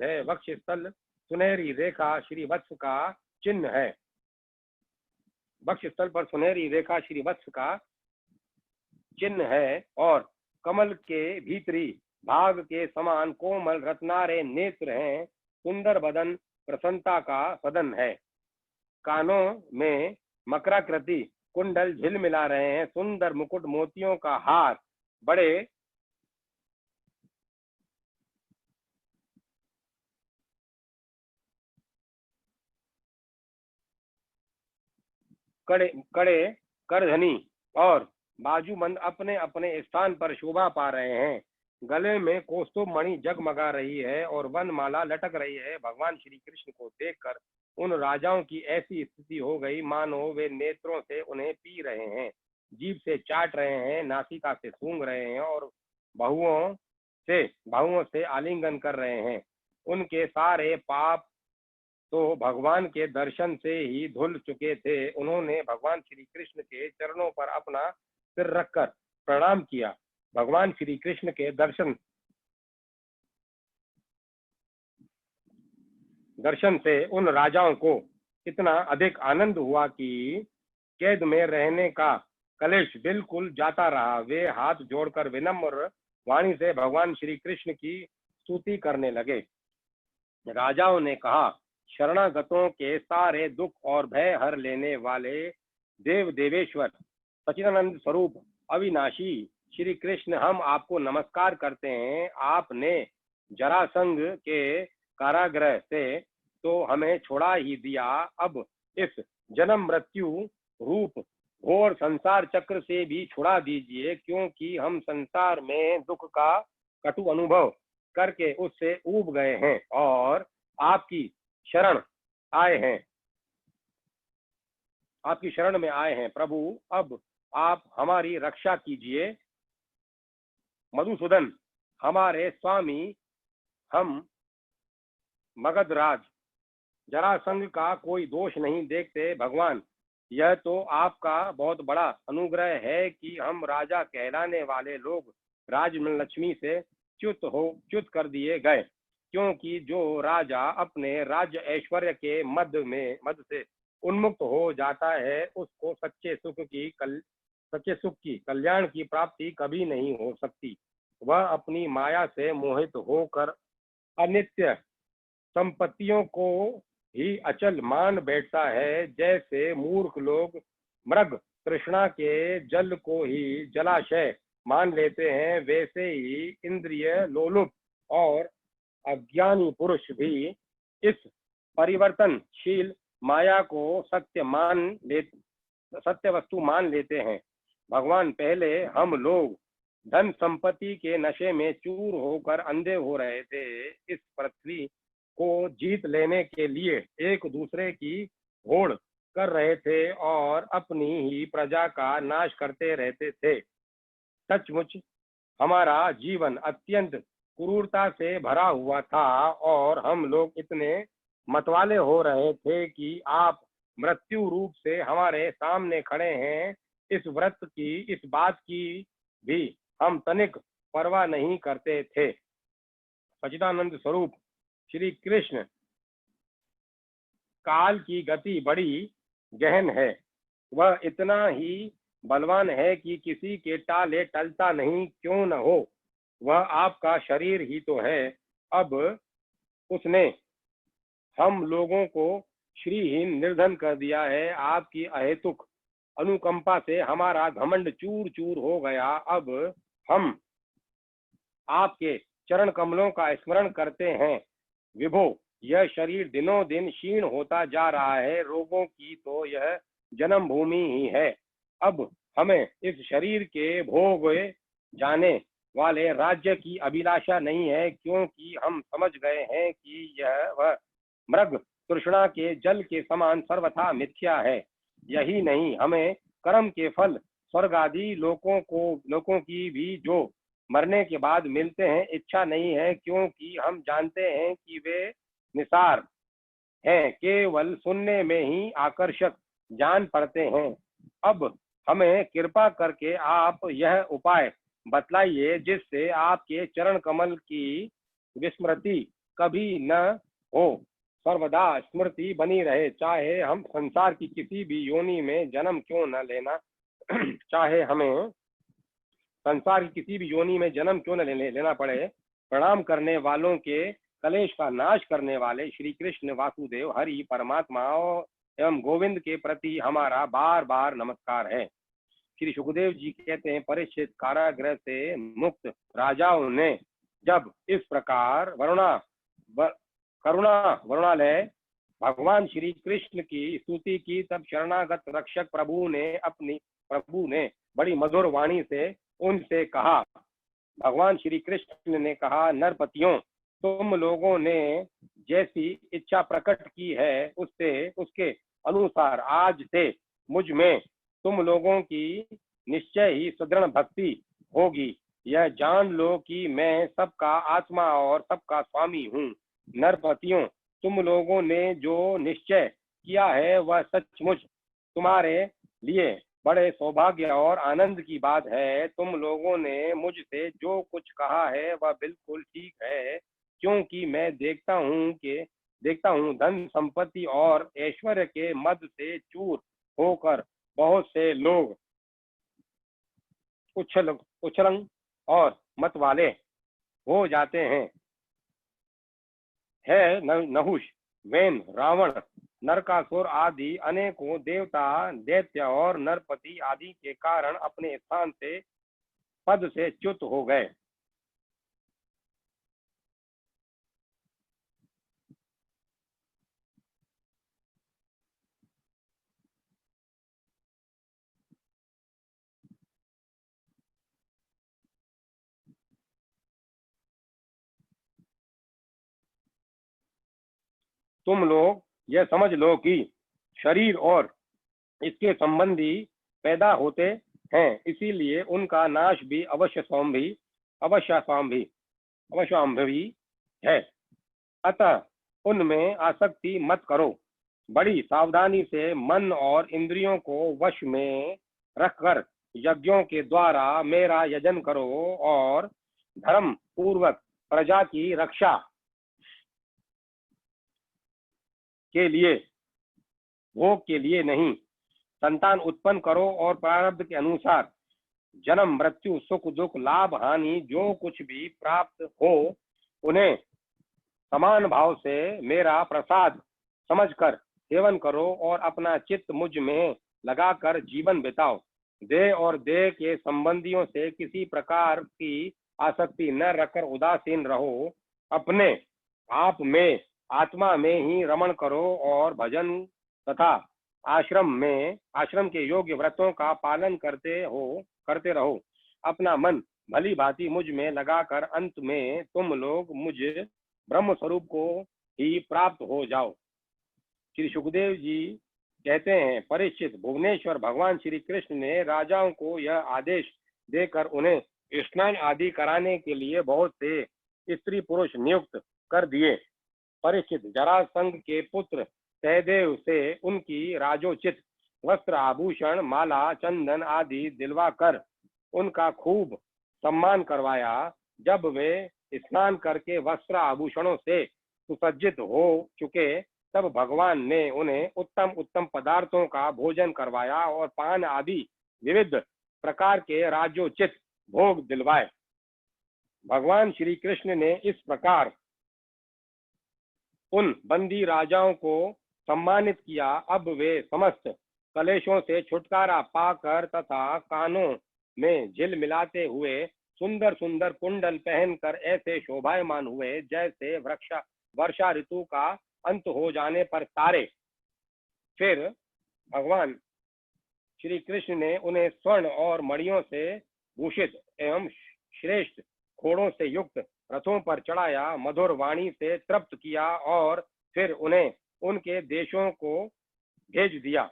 है। वक्षस्थल सुनहरी रेखा श्रीवत्स का चिन्ह है। वक्षस्थल पर सुनहरी रेखा श्रीवत्स का चिन्ह है और कमल के भीतरी भाग के समान कोमल रत्नारे नेत्र हैं। सुंदर बदन प्रसन्नता का सदन है। कानों में मकराकृति कुंडल झिलमिला रहे हैं। सुंदर मुकुट, मोतियों का हार, बड़े कड़े कड़े करधनी और बाजूबंद अपने अपने स्थान पर शोभा पा रहे हैं। गले में कौस्तुभ मणि जगमगा रही है और वनमाला लटक रही है। भगवान श्री कृष्ण को देखकर उन राजाओं की ऐसी स्थिति हो गई मानो वे नेत्रों से उन्हें पी रहे हैं, जीभ से चाट रहे हैं, नासिका से सूंघ रहे हैं और बाहुओं से आलिंगन कर रहे हैं। उनके सारे पाप तो भगवान के दर्शन से ही धुल चुके थे। उन्होंने भगवान श्री कृष्ण के चरणों पर अपना सिर रखकर प्रणाम किया। भगवान श्री कृष्ण के दर्शन से उन राजाओं को इतना अधिक आनंद हुआ कि कैद में रहने का कलेश बिल्कुल जाता रहा। वे हाथ जोड़कर विनम्र वाणी से भगवान श्री कृष्ण की स्तुति करने लगे। राजाओं ने कहा, शरणागतों के सारे दुख और भय हर लेने वाले देव देवेश्वर सच्चिदानंद स्वरूप अविनाशी श्री कृष्ण, हम आपको नमस्कार करते हैं। आपने जरासंध के कारागृह से तो हमें छुड़ा ही दिया, अब इस जन्म मृत्यु रूप घोर संसार चक्र से भी छुड़ा दीजिए, क्योंकि हम संसार में दुख का कटु अनुभव करके उससे ऊब गए हैं और आपकी शरण में आए हैं। प्रभु, अब आप हमारी रक्षा कीजिए। मधुसूदन, हमारे स्वामी, हम मगधराज जरासंध का कोई दोष नहीं देखते। भगवान, यह तो आपका बहुत बड़ा अनुग्रह है कि हम राजा कहलाने वाले लोग राजलक्ष्मी से च्युत कर दिए गए, क्योंकि जो राजा अपने राज्य ऐश्वर्य के मद से उन्मुक्त हो जाता है, उसको सच्चे सुख की कल्याण की प्राप्ति कभी नहीं हो सकती। वह अपनी माया से मोहित होकर अनित्य संपत्तियों को ही अचल मान बैठता है। जैसे मूर्ख लोग मृग तृष्णा के जल को ही जलाशय मान लेते हैं, वैसे ही इंद्रिय लोलुप और अज्ञानी पुरुष भी इस परिवर्तनशील माया को सत्य वस्तु मान लेते हैं। भगवान, पहले हम लोग धन संपत्ति के नशे में चूर होकर अंधे हो रहे थे। इस पृथ्वी को जीत लेने के लिए एक दूसरे की होड़ कर रहे थे और अपनी ही प्रजा का नाश करते रहते थे। सचमुच हमारा जीवन अत्यंत क्रूरता से भरा हुआ था और हम लोग इतने मतवाले हो रहे थे कि आप मृत्यु रूप से हमारे सामने खड़े हैं, इस बात की भी हम तनिक परवाह नहीं करते थे। सच्चिदानंद स्वरूप श्री कृष्ण, काल की गति बड़ी गहन है। वह इतना ही बलवान है कि किसी के टाले टलता नहीं क्यों न हो। वह आपका शरीर ही तो है। अब उसने हम लोगों को श्रीहीन निर्धन कर दिया है। आपकी अहेतुक अनुकंपा से हमारा घमंड चूर चूर हो गया। अब हम आपके चरण कमलों का स्मरण करते हैं। विभो, यह शरीर दिनों दिन क्षीण होता जा रहा है। रोगों की तो यह जन्म भूमि ही है। अब हमें इस शरीर के भोग जाने वाले राज्य की अभिलाषा नहीं है, क्योंकि हम समझ गए हैं कि यह वह मृग तृष्णा के जल के समान सर्वथा मिथ्या है। यही नहीं, हमें कर्म के फल स्वर्ग आदि लोकों की भी जो मरने के बाद मिलते हैं इच्छा नहीं है, क्योंकि हम जानते हैं कि वे निसार हैं, केवल सुनने में ही आकर्षक जान पड़ते हैं। अब हमें कृपा करके आप यह उपाय बतलाइए जिससे आपके चरण कमल की विस्मृति कभी न हो, सर्वदा स्मृति बनी रहे। चाहे हम संसार की किसी भी योनि में जन्म क्यों न लेना चाहे हमें संसार की किसी भी योनि में जन्म क्यों न लेना पड़े। प्रणाम करने वालों के कलेश का नाश करने वाले श्री कृष्ण वासुदेव हरि परमात्मा एवं गोविंद के प्रति हमारा बार बार नमस्कार है। श्री सुखदेव जी कहते हैं, परीक्षित, कारागृह से मुक्त राजाओं ने जब इस प्रकार करुणा वरुणालय भगवान श्री कृष्ण की स्तुति की, तब शरणागत रक्षक प्रभु ने बड़ी मधुर वाणी से उनसे कहा। भगवान श्री कृष्ण ने कहा, नरपतियों, तुम लोगों ने जैसी इच्छा प्रकट की है उसके अनुसार आज से मुझ में तुम लोगों की निश्चय ही सुदृढ़ भक्ति होगी। यह जान लो कि मैं सबका आत्मा और सबका स्वामी हूँ। नरपतियों, तुम लोगों ने जो निश्चय किया है वह सचमुच तुम्हारे लिए बड़े सौभाग्य और आनंद की बात है। तुम लोगों ने मुझसे जो कुछ कहा है वह बिल्कुल ठीक है, क्योंकि मैं देखता हूँ धन संपत्ति और ऐश्वर्य के मद से चूर होकर बहुत से लोग उछलंग और मत वाले हो जाते हैं। है नहुष, वेन, रावण, नरकासुर आदि अनेकों देवता, दैत्य और नरपति आदि के कारण अपने स्थान से पद से च्युत हो गए। तुम लोग यह समझ लो कि शरीर और इसके संबंधी पैदा होते हैं, इसीलिए उनका नाश भी अवश्यंभावी है। अतः उनमें आसक्ति मत करो। बड़ी सावधानी से मन और इंद्रियों को वश में रखकर यज्ञों के द्वारा मेरा यजन करो और धर्म पूर्वक प्रजा की रक्षा के लिए भोग के लिए नहीं। संतान उत्पन्न करो और प्रारब्ध के अनुसार जन्म मृत्यु सुख दुख लाभ हानि जो कुछ भी प्राप्त हो उन्हें समान भाव से मेरा प्रसाद समझकर सेवन करो और अपना चित्त मुझ में लगाकर जीवन बिताओ। देह और देह के संबंधियों से किसी प्रकार की आसक्ति न रखकर उदासीन रहो। अपने आप में आत्मा में ही रमण करो और भजन तथा आश्रम के योग्य व्रतों का पालन करते रहो। अपना मन भली भांति मुझ में लगाकर अंत में तुम लोग मुझ ब्रह्म स्वरूप को ही प्राप्त हो जाओ। श्री सुखदेव जी कहते हैं, परीक्षित, भुवनेश्वर भगवान श्री कृष्ण ने राजाओं को यह आदेश देकर उन्हें स्नान आदि कराने के लिए बहुत से स्त्री पुरुष नियुक्त कर दिए। परीक्षित, जरासंध के पुत्र सहदेव से उनकी राजोचित वस्त्र आभूषण माला चंदन आदि दिलवाकर उनका खूब सम्मान करवाया। जब वे स्नान करके वस्त्र आभूषणों से सुसज्जित हो चुके तब भगवान ने उन्हें उत्तम उत्तम पदार्थों का भोजन करवाया और पान आदि विविध प्रकार के राजोचित भोग दिलवाए। भगवान श्री कृष्ण ने इस प्रकार उन बंदी राजाओं को सम्मानित किया। अब वे समस्त कलेशों से छुटकारा पाकर तथा कानों में झिल मिलाते हुए सुंदर सुंदर कुंडल पहनकर ऐसे शोभायमान हुए जैसे वर्षा ऋतु का अंत हो जाने पर तारे। फिर भगवान श्री कृष्ण ने उन्हें स्वर्ण और मणियों से भूषित एवं श्रेष्ठ घोड़ों से युक्त रथों पर चढ़ाया, मधुर वाणी से तृप्त किया और फिर उन्हें उनके देशों को भेज दिया।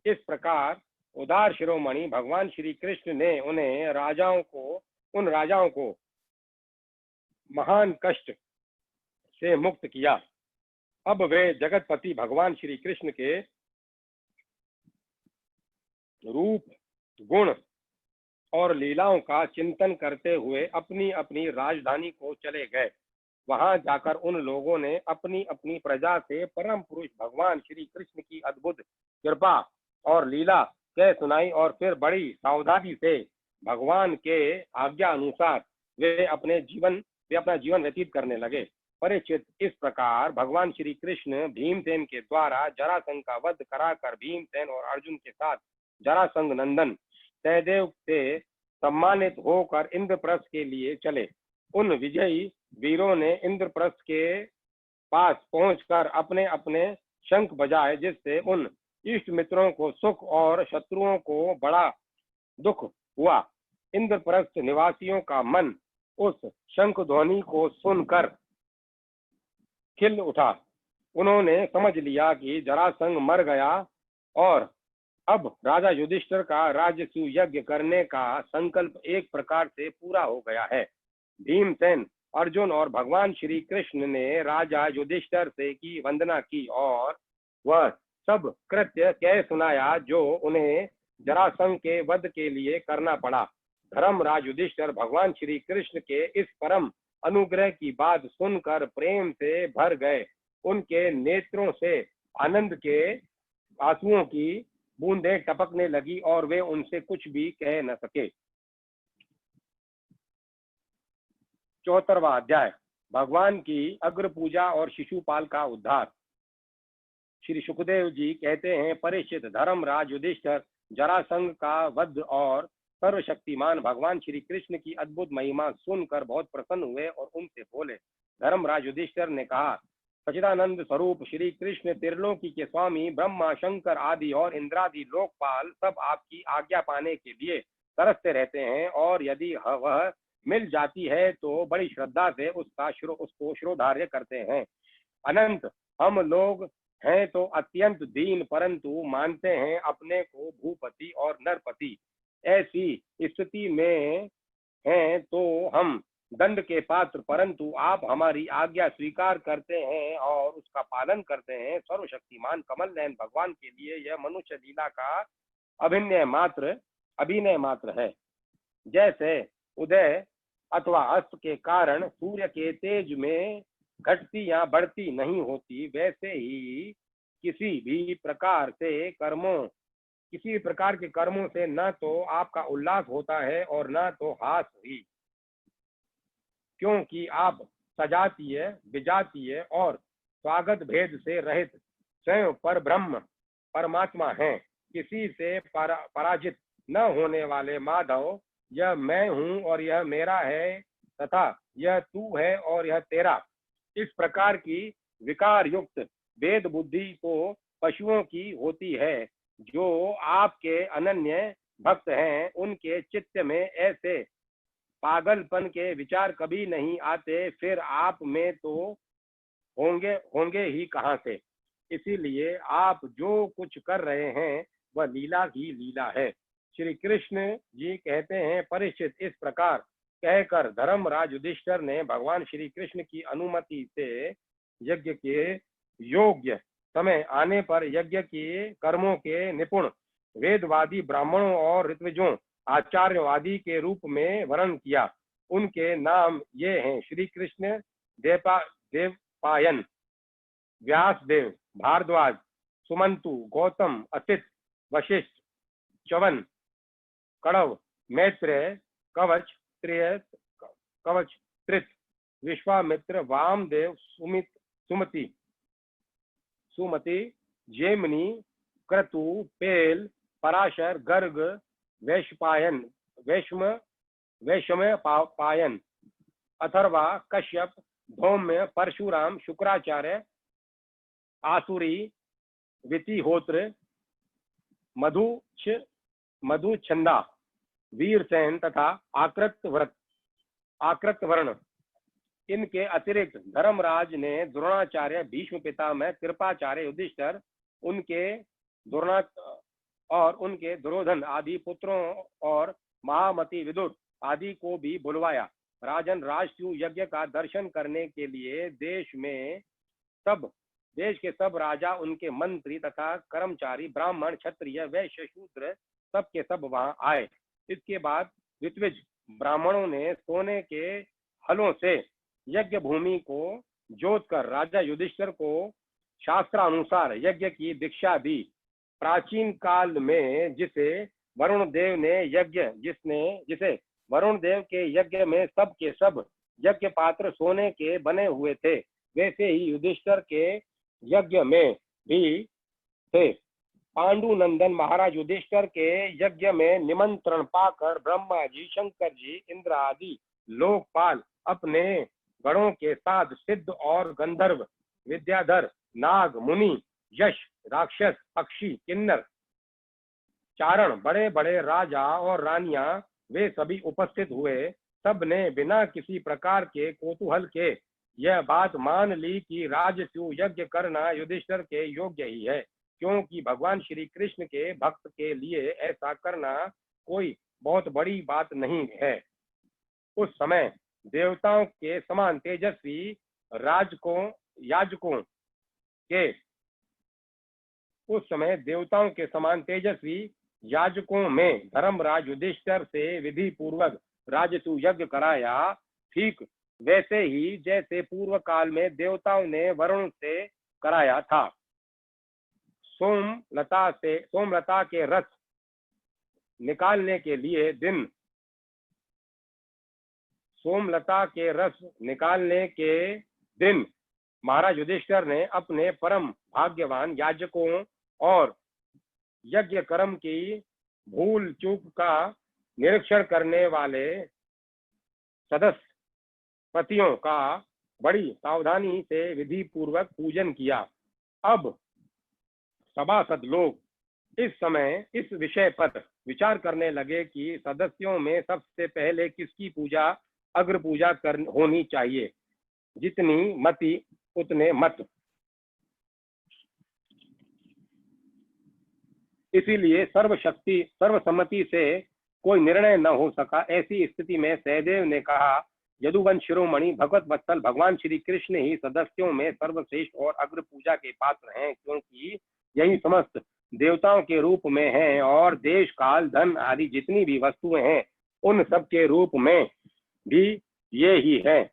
इस प्रकार उदार शिरोमणि भगवान श्री कृष्ण ने उन राजाओं को महान कष्ट से मुक्त किया। अब वे जगतपति भगवान श्री कृष्ण के रूप गुण और लीलाओं का चिंतन करते हुए अपनी अपनी राजधानी को चले गए। वहां जाकर उन लोगों ने अपनी अपनी प्रजा से परम पुरुष भगवान श्री कृष्ण की अद्भुत कृपा और लीला कह सुनाई और फिर बड़ी सावधानी से भगवान के आज्ञा अनुसार वे अपना जीवन व्यतीत करने लगे। परीक्षित, इस प्रकार भगवान श्री कृष्ण भीमसेन के द्वारा जरासंध का वध कराकर भीमसेन और अर्जुन के साथ जरासंध नंदन सहदेव से सम्मानित होकर इंद्रप्रस्थ के लिए चले। उन विजयी वीरों ने इंद्रप्रस्थ के पास पहुंचकर अपने अपने शंख बजाए, जिससे उन इष्ट मित्रों को सुख और शत्रुओं को बड़ा दुख हुआ। इंद्रप्रस्थ निवासियों का मन उस शंख ध्वनि को सुनकर खिल उठा। उन्होंने समझ लिया कि जरासंध मर गया और अब राजा युधिष्ठिर का राजसूय यज्ञ करने का संकल्प एक प्रकार से पूरा हो गया है। भीमसेन, अर्जुन और भगवान श्री कृष्ण ने राजा युधिष्ठिर से की वंदना की और वह सब कृत्य कह सुनाया जो उन्हें जरासंध के वध के लिए करना पड़ा। धर्मराज युधिष्ठिर भगवान श्री कृष्ण के इस परम अनुग्रह की बात सुनकर प्रेम से भर गए। उनके नेत्रों से आनंद के आंसुओं की बूंदें टपकने लगी और वे उनसे कुछ भी कह न सके। 74वां अध्याय, भगवान की अग्र पूजा और शिशुपाल का उद्धार। श्री सुखदेव जी कहते हैं, परीक्षित, धर्मराज युधिष्ठिर जरासंध का वध और सर्वशक्तिमान भगवान श्री कृष्ण की अद्भुत महिमा सुनकर बहुत प्रसन्न हुए और उनसे बोले। धर्मराज युधिष्ठिर ने कहा, सच्चिदानंद स्वरूप श्री कृष्ण त्रिलोकी के स्वामी ब्रह्मा शंकर आदि और इंद्रादि लोकपाल सब आपकी आज्ञा पाने के लिए तरसते रहते हैं और यदि वह मिल जाती है तो बड़ी श्रद्धा से उसको शिरोधार्य करते हैं। अनंत हम लोग हैं तो अत्यंत दीन, परंतु मानते हैं अपने को भूपति और नरपति। ऐसी स्थिति में हैं तो हम दंड के पात्र, परंतु आप हमारी आज्ञा स्वीकार करते हैं और उसका पालन करते हैं। सर्वशक्तिमान कमल नयन भगवान के लिए यह मनुष्य लीला का अभिनय मात्र है। जैसे उदय अथवा अस्त के कारण सूर्य के तेज में घटती या बढ़ती नहीं होती, वैसे ही किसी भी प्रकार के कर्मों से न तो आपका उल्लास होता है और न तो हास ही, क्योंकि आप सजातीय, विजातीय और स्वागत भेद से रहित स्वयं पर ब्रह्म परमात्मा हैं। किसी से पराजित न होने वाले माधव, यह मैं हूँ और यह मेरा है तथा यह तू है और यह तेरा, इस प्रकार की विकार युक्त वेद बुद्धि तो पशुओं की होती है। जो आपके अनन्य भक्त हैं, उनके चित्त में ऐसे पागलपन के विचार कभी नहीं आते, फिर आप में तो होंगे ही कहाँ से। इसीलिए आप जो कुछ कर रहे हैं वह लीला ही लीला है। श्री कृष्ण जी कहते हैं, परीक्षित, इस प्रकार कहकर धर्मराज युधिष्ठिर ने भगवान श्री कृष्ण की अनुमति से यज्ञ के योग्य समय आने पर यज्ञ के कर्मों के निपुण वेदवादी ब्राह्मणों और ऋत्विजों आचार्यवादी के रूप में वर्ण किया। उनके नाम ये हैं: श्री कृष्ण देवपायन, व्यासदेव, भारद्वाज, सुमंतु, गौतम, असित, वशिष्ठ, च्यवन, कणव, मैत्रेय, कवच, त्रित, विश्वामित्र, वामदेव, सुमति, जैमिनी, क्रतु, पेल, पराशर, गर्ग, वैशम्पायन, अथर्वा, कश्यप, धौम्य, परशुराम, शुक्राचार्य, आसुरी, वितिहोत्र, मधुछंदा, वीरसेन तथा आकृत वर्ण। इनके अतिरिक्त धर्मराज ने द्रोणाचार्य, भीष्म पितामह, कृपाचार्य, युधिष्ठिर, उनके दुर्योधन आदि पुत्रों और महामती विदुर आदि को भी बुलवाया। राजन, राजसूय यज्ञ का दर्शन करने के लिए देश के सब राजा, उनके मंत्री तथा कर्मचारी, ब्राह्मण, क्षत्रिय, वैश्य, शूद्र सब के सब वहां आए। इसके बाद ऋत्विज ब्राह्मणों ने सोने के हलों से यज्ञ भूमि को जोतकर राजा युधिष्ठिर को शास्त्रानुसार यज्ञ की दीक्षा दी। प्राचीन काल में जिसे वरुण देव के यज्ञ में सब के सब यज्ञ पात्र सोने के बने हुए थे, वैसे ही युधिष्ठिर के यज्ञ में भी थे। पांडुनंदन महाराज युधिष्ठिर के यज्ञ में निमंत्रण पाकर ब्रह्मा जी, शंकर जी, इंद्र आदि लोकपाल अपने गणों के साथ सिद्ध और गंधर्व, विद्याधर, नाग, मुनि, यश, राक्षस, पक्षी, किन्नर, चारण, बड़े बड़े राजा और रानियां, वे सभी उपस्थित हुए। सब ने बिना किसी प्रकार के कौतूहल के यह बात मान ली कि राजसूय यज्ञ करना युधिष्ठिर के योग्य ही है, क्योंकि भगवान श्री कृष्ण के भक्त के लिए ऐसा करना कोई बहुत बड़ी बात नहीं है। उस समय देवताओं के समान तेजस्वी याजकों में धर्मराज युधिष्ठिर से विधि पूर्वक राजसूय यज्ञ कराया, ठीक वैसे ही जैसे पूर्व काल में देवताओं ने वरुण से कराया था। सोमलता के रस निकालने के दिन महाराज युधिष्ठिर ने अपने परम भाग्यवान याजकों और यज्ञ कर्म की भूल चूक का निरीक्षण करने वाले सदस्य पतियों का बड़ी सावधानी से विधि पूर्वक पूजन किया। अब सभासद लोग इस समय इस विषय पर विचार करने लगे कि सदस्यों में सबसे पहले किसकी पूजा अग्र पूजा होनी चाहिए। जितनी मति उतने मत। इसीलिए सर्वसम्मति से कोई निर्णय न हो सका। ऐसी स्थिति में सहदेव ने कहा, यदुवंश शिरोमणि भगवत वत्सल भगवान श्री कृष्ण ही सदस्यों में सर्वश्रेष्ठ और अग्र पूजा के पात्र हैं, क्योंकि यही समस्त देवताओं के रूप में हैं और देश काल धन आदि जितनी भी वस्तुएं हैं उन सब के रूप में भी ये ही है।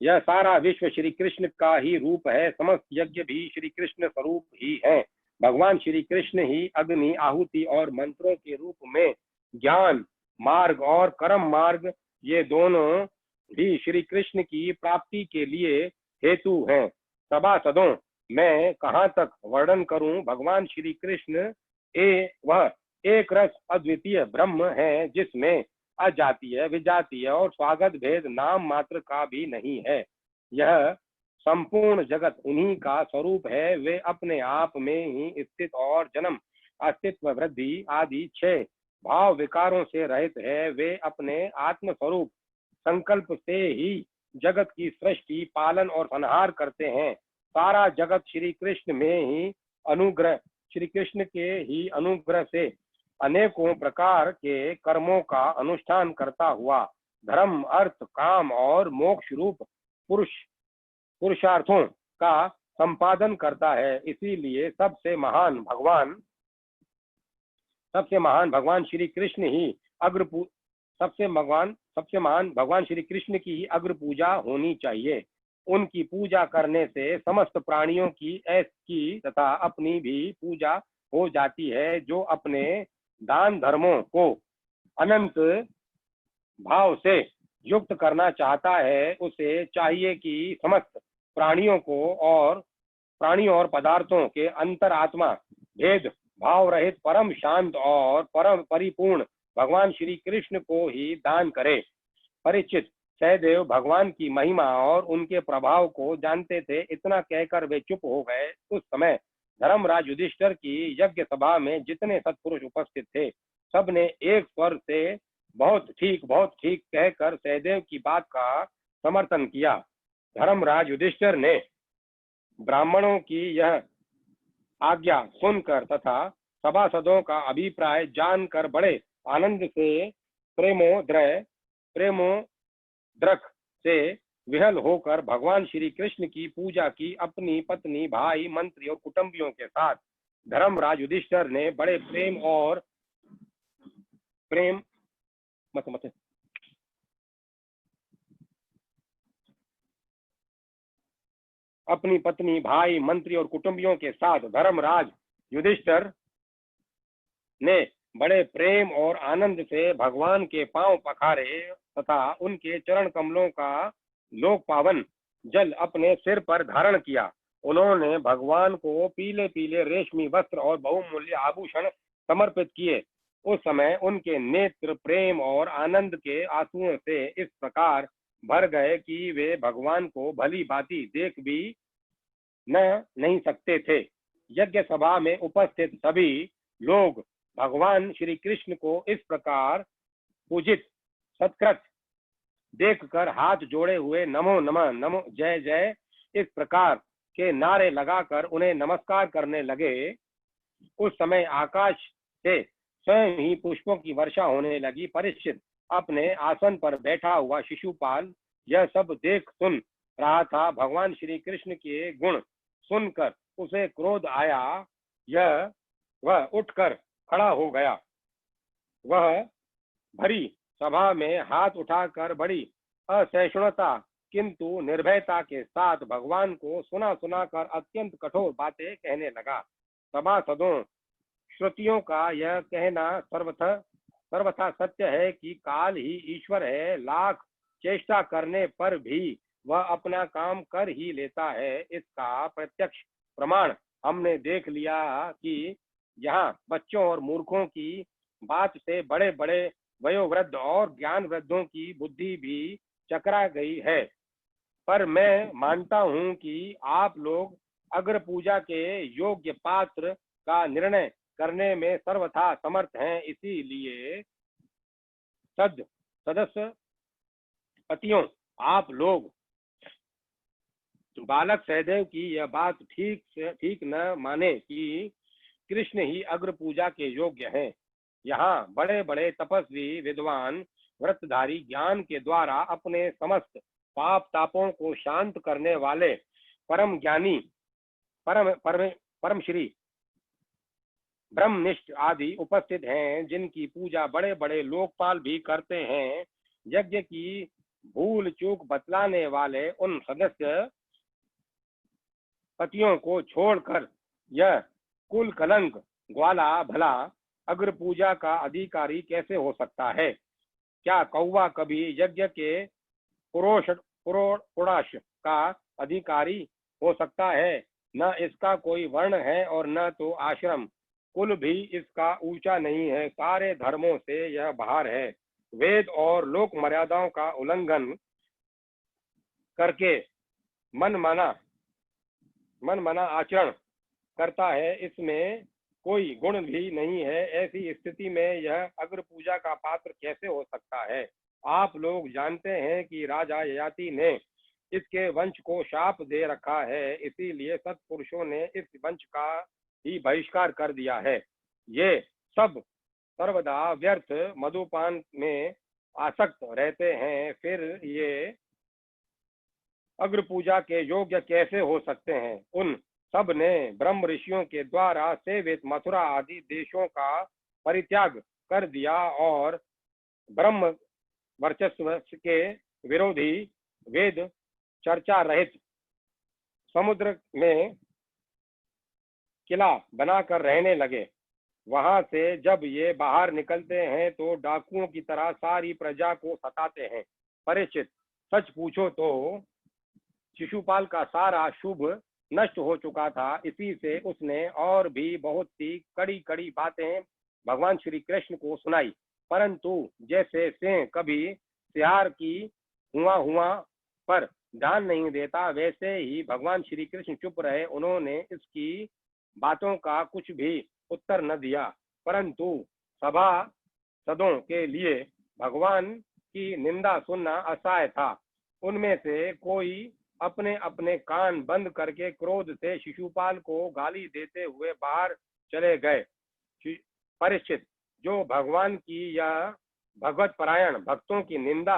यह सारा विश्व श्री कृष्ण का ही रूप है, समस्त यज्ञ भी श्री कृष्ण स्वरूप ही है। भगवान श्री कृष्ण ही अग्नि, आहुति और मंत्रों के रूप में ज्ञान मार्ग और कर्म मार्ग, ये दोनों भी श्री कृष्ण की प्राप्ति के लिए हेतु हैं। सभासदों, मैं कहाँ तक वर्णन करूं, भगवान श्री कृष्ण वह एक रस अद्वितीय ब्रह्म है, जिसमें अजातीय, विजातीय और स्वागत भेद नाम मात्र का भी नहीं है। यह संपूर्ण जगत उन्हीं का स्वरूप है। वे अपने आप में ही स्थित और जन्म, अस्तित्व, वृद्धि आदि 6 भाव विकारों से रहित है। वे अपने आत्म स्वरूप संकल्प से ही जगत की सृष्टि, पालन और संहार करते हैं। सारा जगत श्री कृष्ण में ही अनुग्रह, श्री कृष्ण के ही अनुग्रह से अनेकों प्रकार के कर्मों का अनुष्ठान करता हुआ धर्म, अर्थ, काम और मोक्ष रूप पुरुषार्थों का संपादन करता है। इसीलिए सबसे महान भगवान श्री कृष्ण ही सबसे महान भगवान श्री कृष्ण की ही अग्र पूजा होनी चाहिए। उनकी पूजा करने से समस्त प्राणियों की तथा अपनी भी पूजा हो जाती है। जो अपने दान धर्मों को अनंत भाव से युक्त करना चाहता है, उसे चाहिए कि समस्त प्राणियों और पदार्थों के अंतरात्मा भेद भाव रहित परम शांत और परम परिपूर्ण भगवान श्री कृष्ण को ही दान करे। परीक्षित, सहदेव भगवान की महिमा और उनके प्रभाव को जानते थे। इतना कहकर वे चुप हो गए। उस समय धर्मराज युधिष्ठिर की यज्ञ सभा में जितने सत्पुरुष उपस्थित थे, सबने एक स्वर से बहुत ठीक कहकर सहदेव की बात का समर्थन किया। धर्मराज युधिष्ठिर ने ब्राह्मणों की यह आज्ञा सुनकर तथा सभासदों का अभिप्राय जानकर बड़े आनंद से प्रेमोद्रक से विहल होकर भगवान श्री कृष्ण की पूजा की। अपनी पत्नी, भाई, मंत्री और कुटुंबियों के साथ धर्मराज युधिष्ठिर ने बड़े अपनी पत्नी, भाई, मंत्री और कुटुंबियों के साथ धर्मराज युधिष्ठिर ने बड़े प्रेम और आनंद से भगवान के पांव पखारे तथा उनके चरण कमलों का लोक पावन जल अपने सिर पर धारण किया। उन्होंने भगवान को पीले पीले रेशमी वस्त्र और बहुमूल्य आभूषण समर्पित किए। उस समय उनके नेत्र प्रेम और आनंद के आंसुओं से इस प्रकार भर गए कि वे भगवान को भली भांति देख भी नहीं सकते थे। यज्ञ सभा में उपस्थित सभी लोग भगवान श्री कृष्ण को इस प्रकार पूजित सत्कृत देखकर हाथ जोड़े हुए नमो नमः, नमो जय जय, इस प्रकार के नारे लगाकर उन्हें नमस्कार करने लगे। उस समय आकाश से स्वयं ही पुष्पों की वर्षा होने लगी। परीक्षित अपने आसन पर बैठा हुआ शिशुपाल यह सब देख सुन रहा था। भगवान श्री कृष्ण के गुण सुनकर उसे क्रोध आया। वह उठकर खड़ा हो गया। वह भरी सभा में हाथ उठाकर बड़ी असहिष्णुता किंतु निर्भयता के साथ भगवान को सुना कर अत्यंत कठोर बातें कहने लगा। सभासदों, श्रुतियों का यह कहना सर्वथा सत्य है कि काल ही ईश्वर है। लाख चेष्टा करने पर भी वह अपना काम कर ही लेता है। इसका प्रत्यक्ष प्रमाण हमने देख लिया कि यहाँ बच्चों और मूर्खों की बात से बड़े बड़े वयोवृद्ध और ज्ञान वृद्धों की बुद्धि भी चकरा गई है। पर मैं मानता हूँ कि आप लोग अग्र पूजा के योग्य पात्र का निर्णय करने में सर्वथा समर्थ हैं। इसीलिए सदस्य पतियों, आप लोग बालक सहदेव की यह बात ठीक न माने कि कृष्ण ही अग्र पूजा के योग्य हैं। यहाँ बड़े बड़े तपस्वी, विद्वान, व्रतधारी ज्ञान के द्वारा अपने समस्त पाप तापों को शांत करने वाले परम ज्ञानी, परम श्री ब्रह्मनिष्ठ आदि उपस्थित हैं, जिनकी पूजा बड़े बड़े लोकपाल भी करते हैं। यज्ञ की भूल चूक बतलाने वाले उन सदस्य पतियों को छोड़कर यह कुल कलंक ग्वाला भला अग्र पूजा का अधिकारी कैसे हो सकता है? क्या कौवा कभी यज्ञ के पुरोष का अधिकारी हो सकता है? न इसका कोई वर्ण है और न तो आश्रम, कुल भी इसका ऊंचा नहीं है। सारे धर्मों से यह बाहर है। वेद और लोक मर्यादाओं का उल्लंघन करके मन मना आचरण करता है। इसमें कोई गुण भी नहीं है। ऐसी स्थिति में यह अग्र पूजा का पात्र कैसे हो सकता है? आप लोग जानते हैं कि राजा ययाति ने इसके वंश को शाप दे रखा है, इसीलिए सत्पुरुषों ने इस वंश का ही बहिष्कार कर दिया है। ये सब सर्वदा व्यर्थ मधुपान में आसक्त रहते हैं, फिर ये अग्र पूजा के योग्य कैसे हो सकते हैं? उन सब ने ब्रह्म ऋषियों के द्वारा सेवित मथुरा आदि देशों का परित्याग कर दिया और ब्रह्म वर्चस्व के विरोधी वेद चर्चा रहित समुद्र में किला बनाकर रहने लगे। वहां से जब ये बाहर निकलते हैं तो डाकुओं की तरह सारी प्रजा को सताते हैं। परीक्षित, सच पूछो तो शिशुपाल का सारा शुभ नष्ट हो चुका था। इसी से उसने और भी बहुत सी कड़ी कड़ी बातें भगवान श्री कृष्ण को सुनाई, परंतु जैसे सिंह कभी सियार की हुआ पर ध्यान नहीं देता, वैसे ही भगवान श्री कृष्ण चुप रहे। उन्होंने इसकी बातों का कुछ भी उत्तर न दिया, परंतु सभासदों के लिए भगवान की निंदा सुनना असह्य था। उनमें से कोई अपने अपने कान बंद करके क्रोध से शिशुपाल को गाली देते हुए बाहर चले गए। परीक्षित, जो भगवान की या भगवत परायण भक्तों की निंदा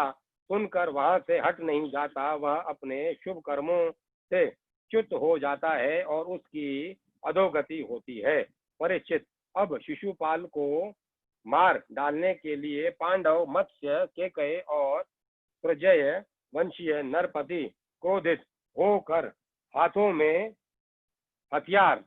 सुनकर वहां से हट नहीं जाता, वह अपने शुभ कर्मों से च्युत हो जाता है और उसकी अधोगति होती है। परीक्षित, अब शिशुपाल को मार डालने के लिए पांडव, मत्स्य, केकय और प्रजय वंशीय नरपति क्रोधित होकर हाथों में हथियार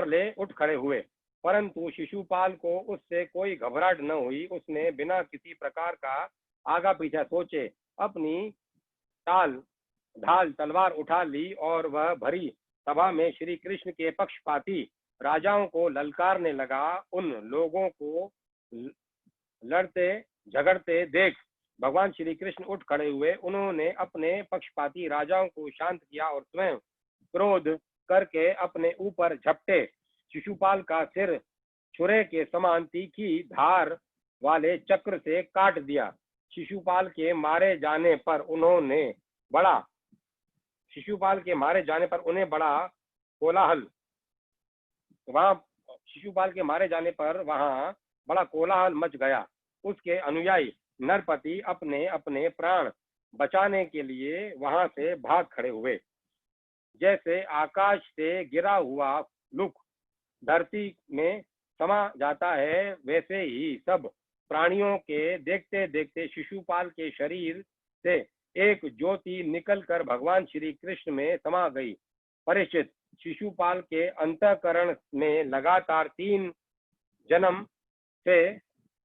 ले उठ खड़े हुए, परंतु शिशुपाल को उससे कोई घबराहट न हुई। उसने बिना किसी प्रकार का आगा पीछा सोचे अपनी ढाल तलवार उठा ली और वह भरी सभा में श्री कृष्ण के पक्षपाती राजाओं को ललकारने लगा। उन लोगों को लड़ते झगड़ते देख भगवान श्री कृष्ण उठ खड़े हुए। उन्होंने अपने पक्षपाती राजाओं को शांत किया और स्वयं क्रोध करके अपने ऊपर झपटे। शिशुपाल का सिर छुरे के समान तीखी धार वाले चक्र से काट दिया। शिशुपाल के मारे जाने पर उन्हें बड़ा कोलाहल वहां बड़ा कोलाहल मच गया। उसके अनुयायी नरपति अपने अपने प्राण बचाने के लिए वहां से भाग खड़े हुए। जैसे आकाश से गिरा हुआ लुक धरती में समा जाता है, वैसे ही सब प्राणियों के देखते देखते शिशुपाल के शरीर से एक ज्योति निकलकर भगवान श्री कृष्ण में समा गई। परीक्षित, शिशुपाल के अंतःकरण में लगातार 3 जन्म से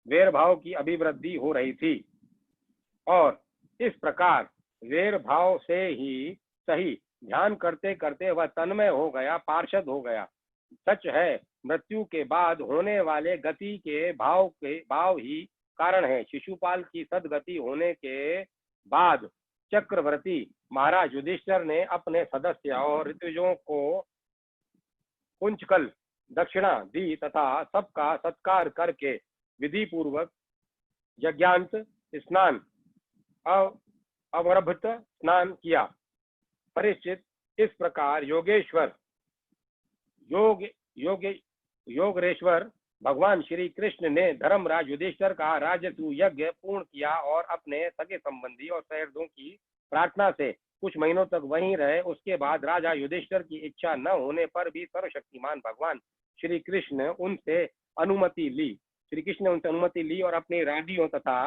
वैर भाव की अभिवृद्धि हो रही थी और इस प्रकार वैर भाव से ही सही ध्यान करते करते वह तन्मय हो गया, पार्षद हो गया। सच है, मृत्यु के बाद होने वाले गति के भाव ही कारण है। शिशुपाल की सदगति होने के बाद चक्रवर्ती महाराज युधिष्ठिर ने अपने सदस्य और ऋतुजों को कुंचकल दक्षिणा दी तथा सबका सत्कार करके विधि पूर्वक यज्ञांत स्नान अवरभत स्नान किया। परीक्षित, इस प्रकार योगेश्वर भगवान श्री कृष्ण ने धर्मराज युधिष्ठिर का राजसू यज्ञ पूर्ण किया और अपने सगे संबंधी और सहृदयों की प्रार्थना से कुछ महीनों तक वहीं रहे। उसके बाद राजा युधिष्ठिर की इच्छा न होने पर भी सर्वशक्तिमान भगवान श्री कृष्ण ने उनसे अनुमति ली और अपनी रानियों तथा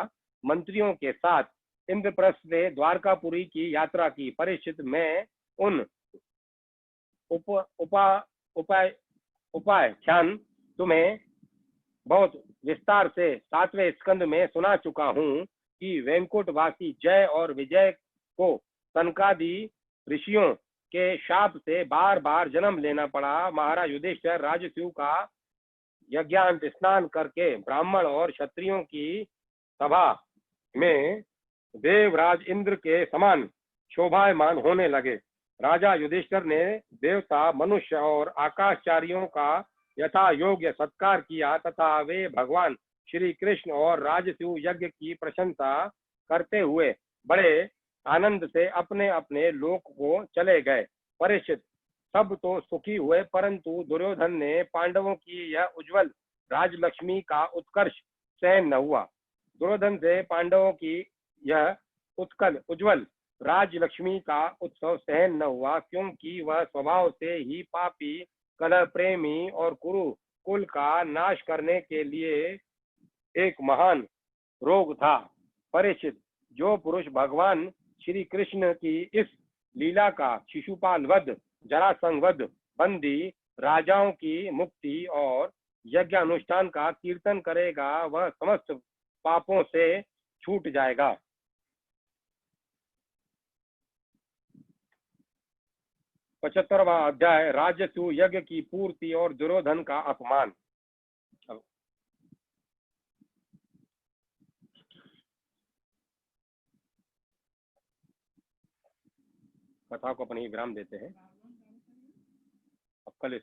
मंत्रियों के साथ इंद्रप्रस्थ से द्वारकापुरी की यात्रा की। परीक्षित, मैं उन उप उपा उपाय उपाख्यान तुम्हें बहुत विस्तार से 7वें स्कंद में सुना चुका हूँ कि वैकुंठवासी जय और विजय को सनकादि ऋषियों के शाप से बार बार जन्म लेना पड़ा। महाराज युधिष्ठिर राजसूय का यज्ञांत स्नान करके ब्राह्मण और क्षत्रियों की सभा में देवराज इंद्र के समान शोभायमान होने लगे। राजा युधिष्ठिर ने देवता, मनुष्य और आकाशचारियों का यथा योग्य सत्कार किया तथा वे भगवान श्री कृष्ण और राजसूय यज्ञ की प्रशंसा करते हुए बड़े आनंद से अपने अपने लोक को चले गए। परीक्षित, सब तो सुखी हुए, परंतु दुर्योधन ने पांडवों की यह उज्जवल राजलक्ष्मी का उत्कर्ष सहन न हुआ। दुर्योधन से पांडवों की यह उज्जवल राजलक्ष्मी का उत्सव सहन न हुआ, क्योंकि वह स्वभाव से ही पापी, कलह प्रेमी और कुरु कुल का नाश करने के लिए एक महान रोग था। परीक्षित, जो पुरुष भगवान श्री कृष्ण की इस लीला का शिशुपाल वध, जरासंध वध, बंदी राजाओं की मुक्ति और यज्ञ अनुष्ठान का कीर्तन करेगा, वह समस्त पापों से छूट जाएगा। 75वां अध्याय, राजसूय यज्ञ की पूर्ति और दुर्योधन का अपमान। कथा को अपनी विराम देते हैं। अब कल इस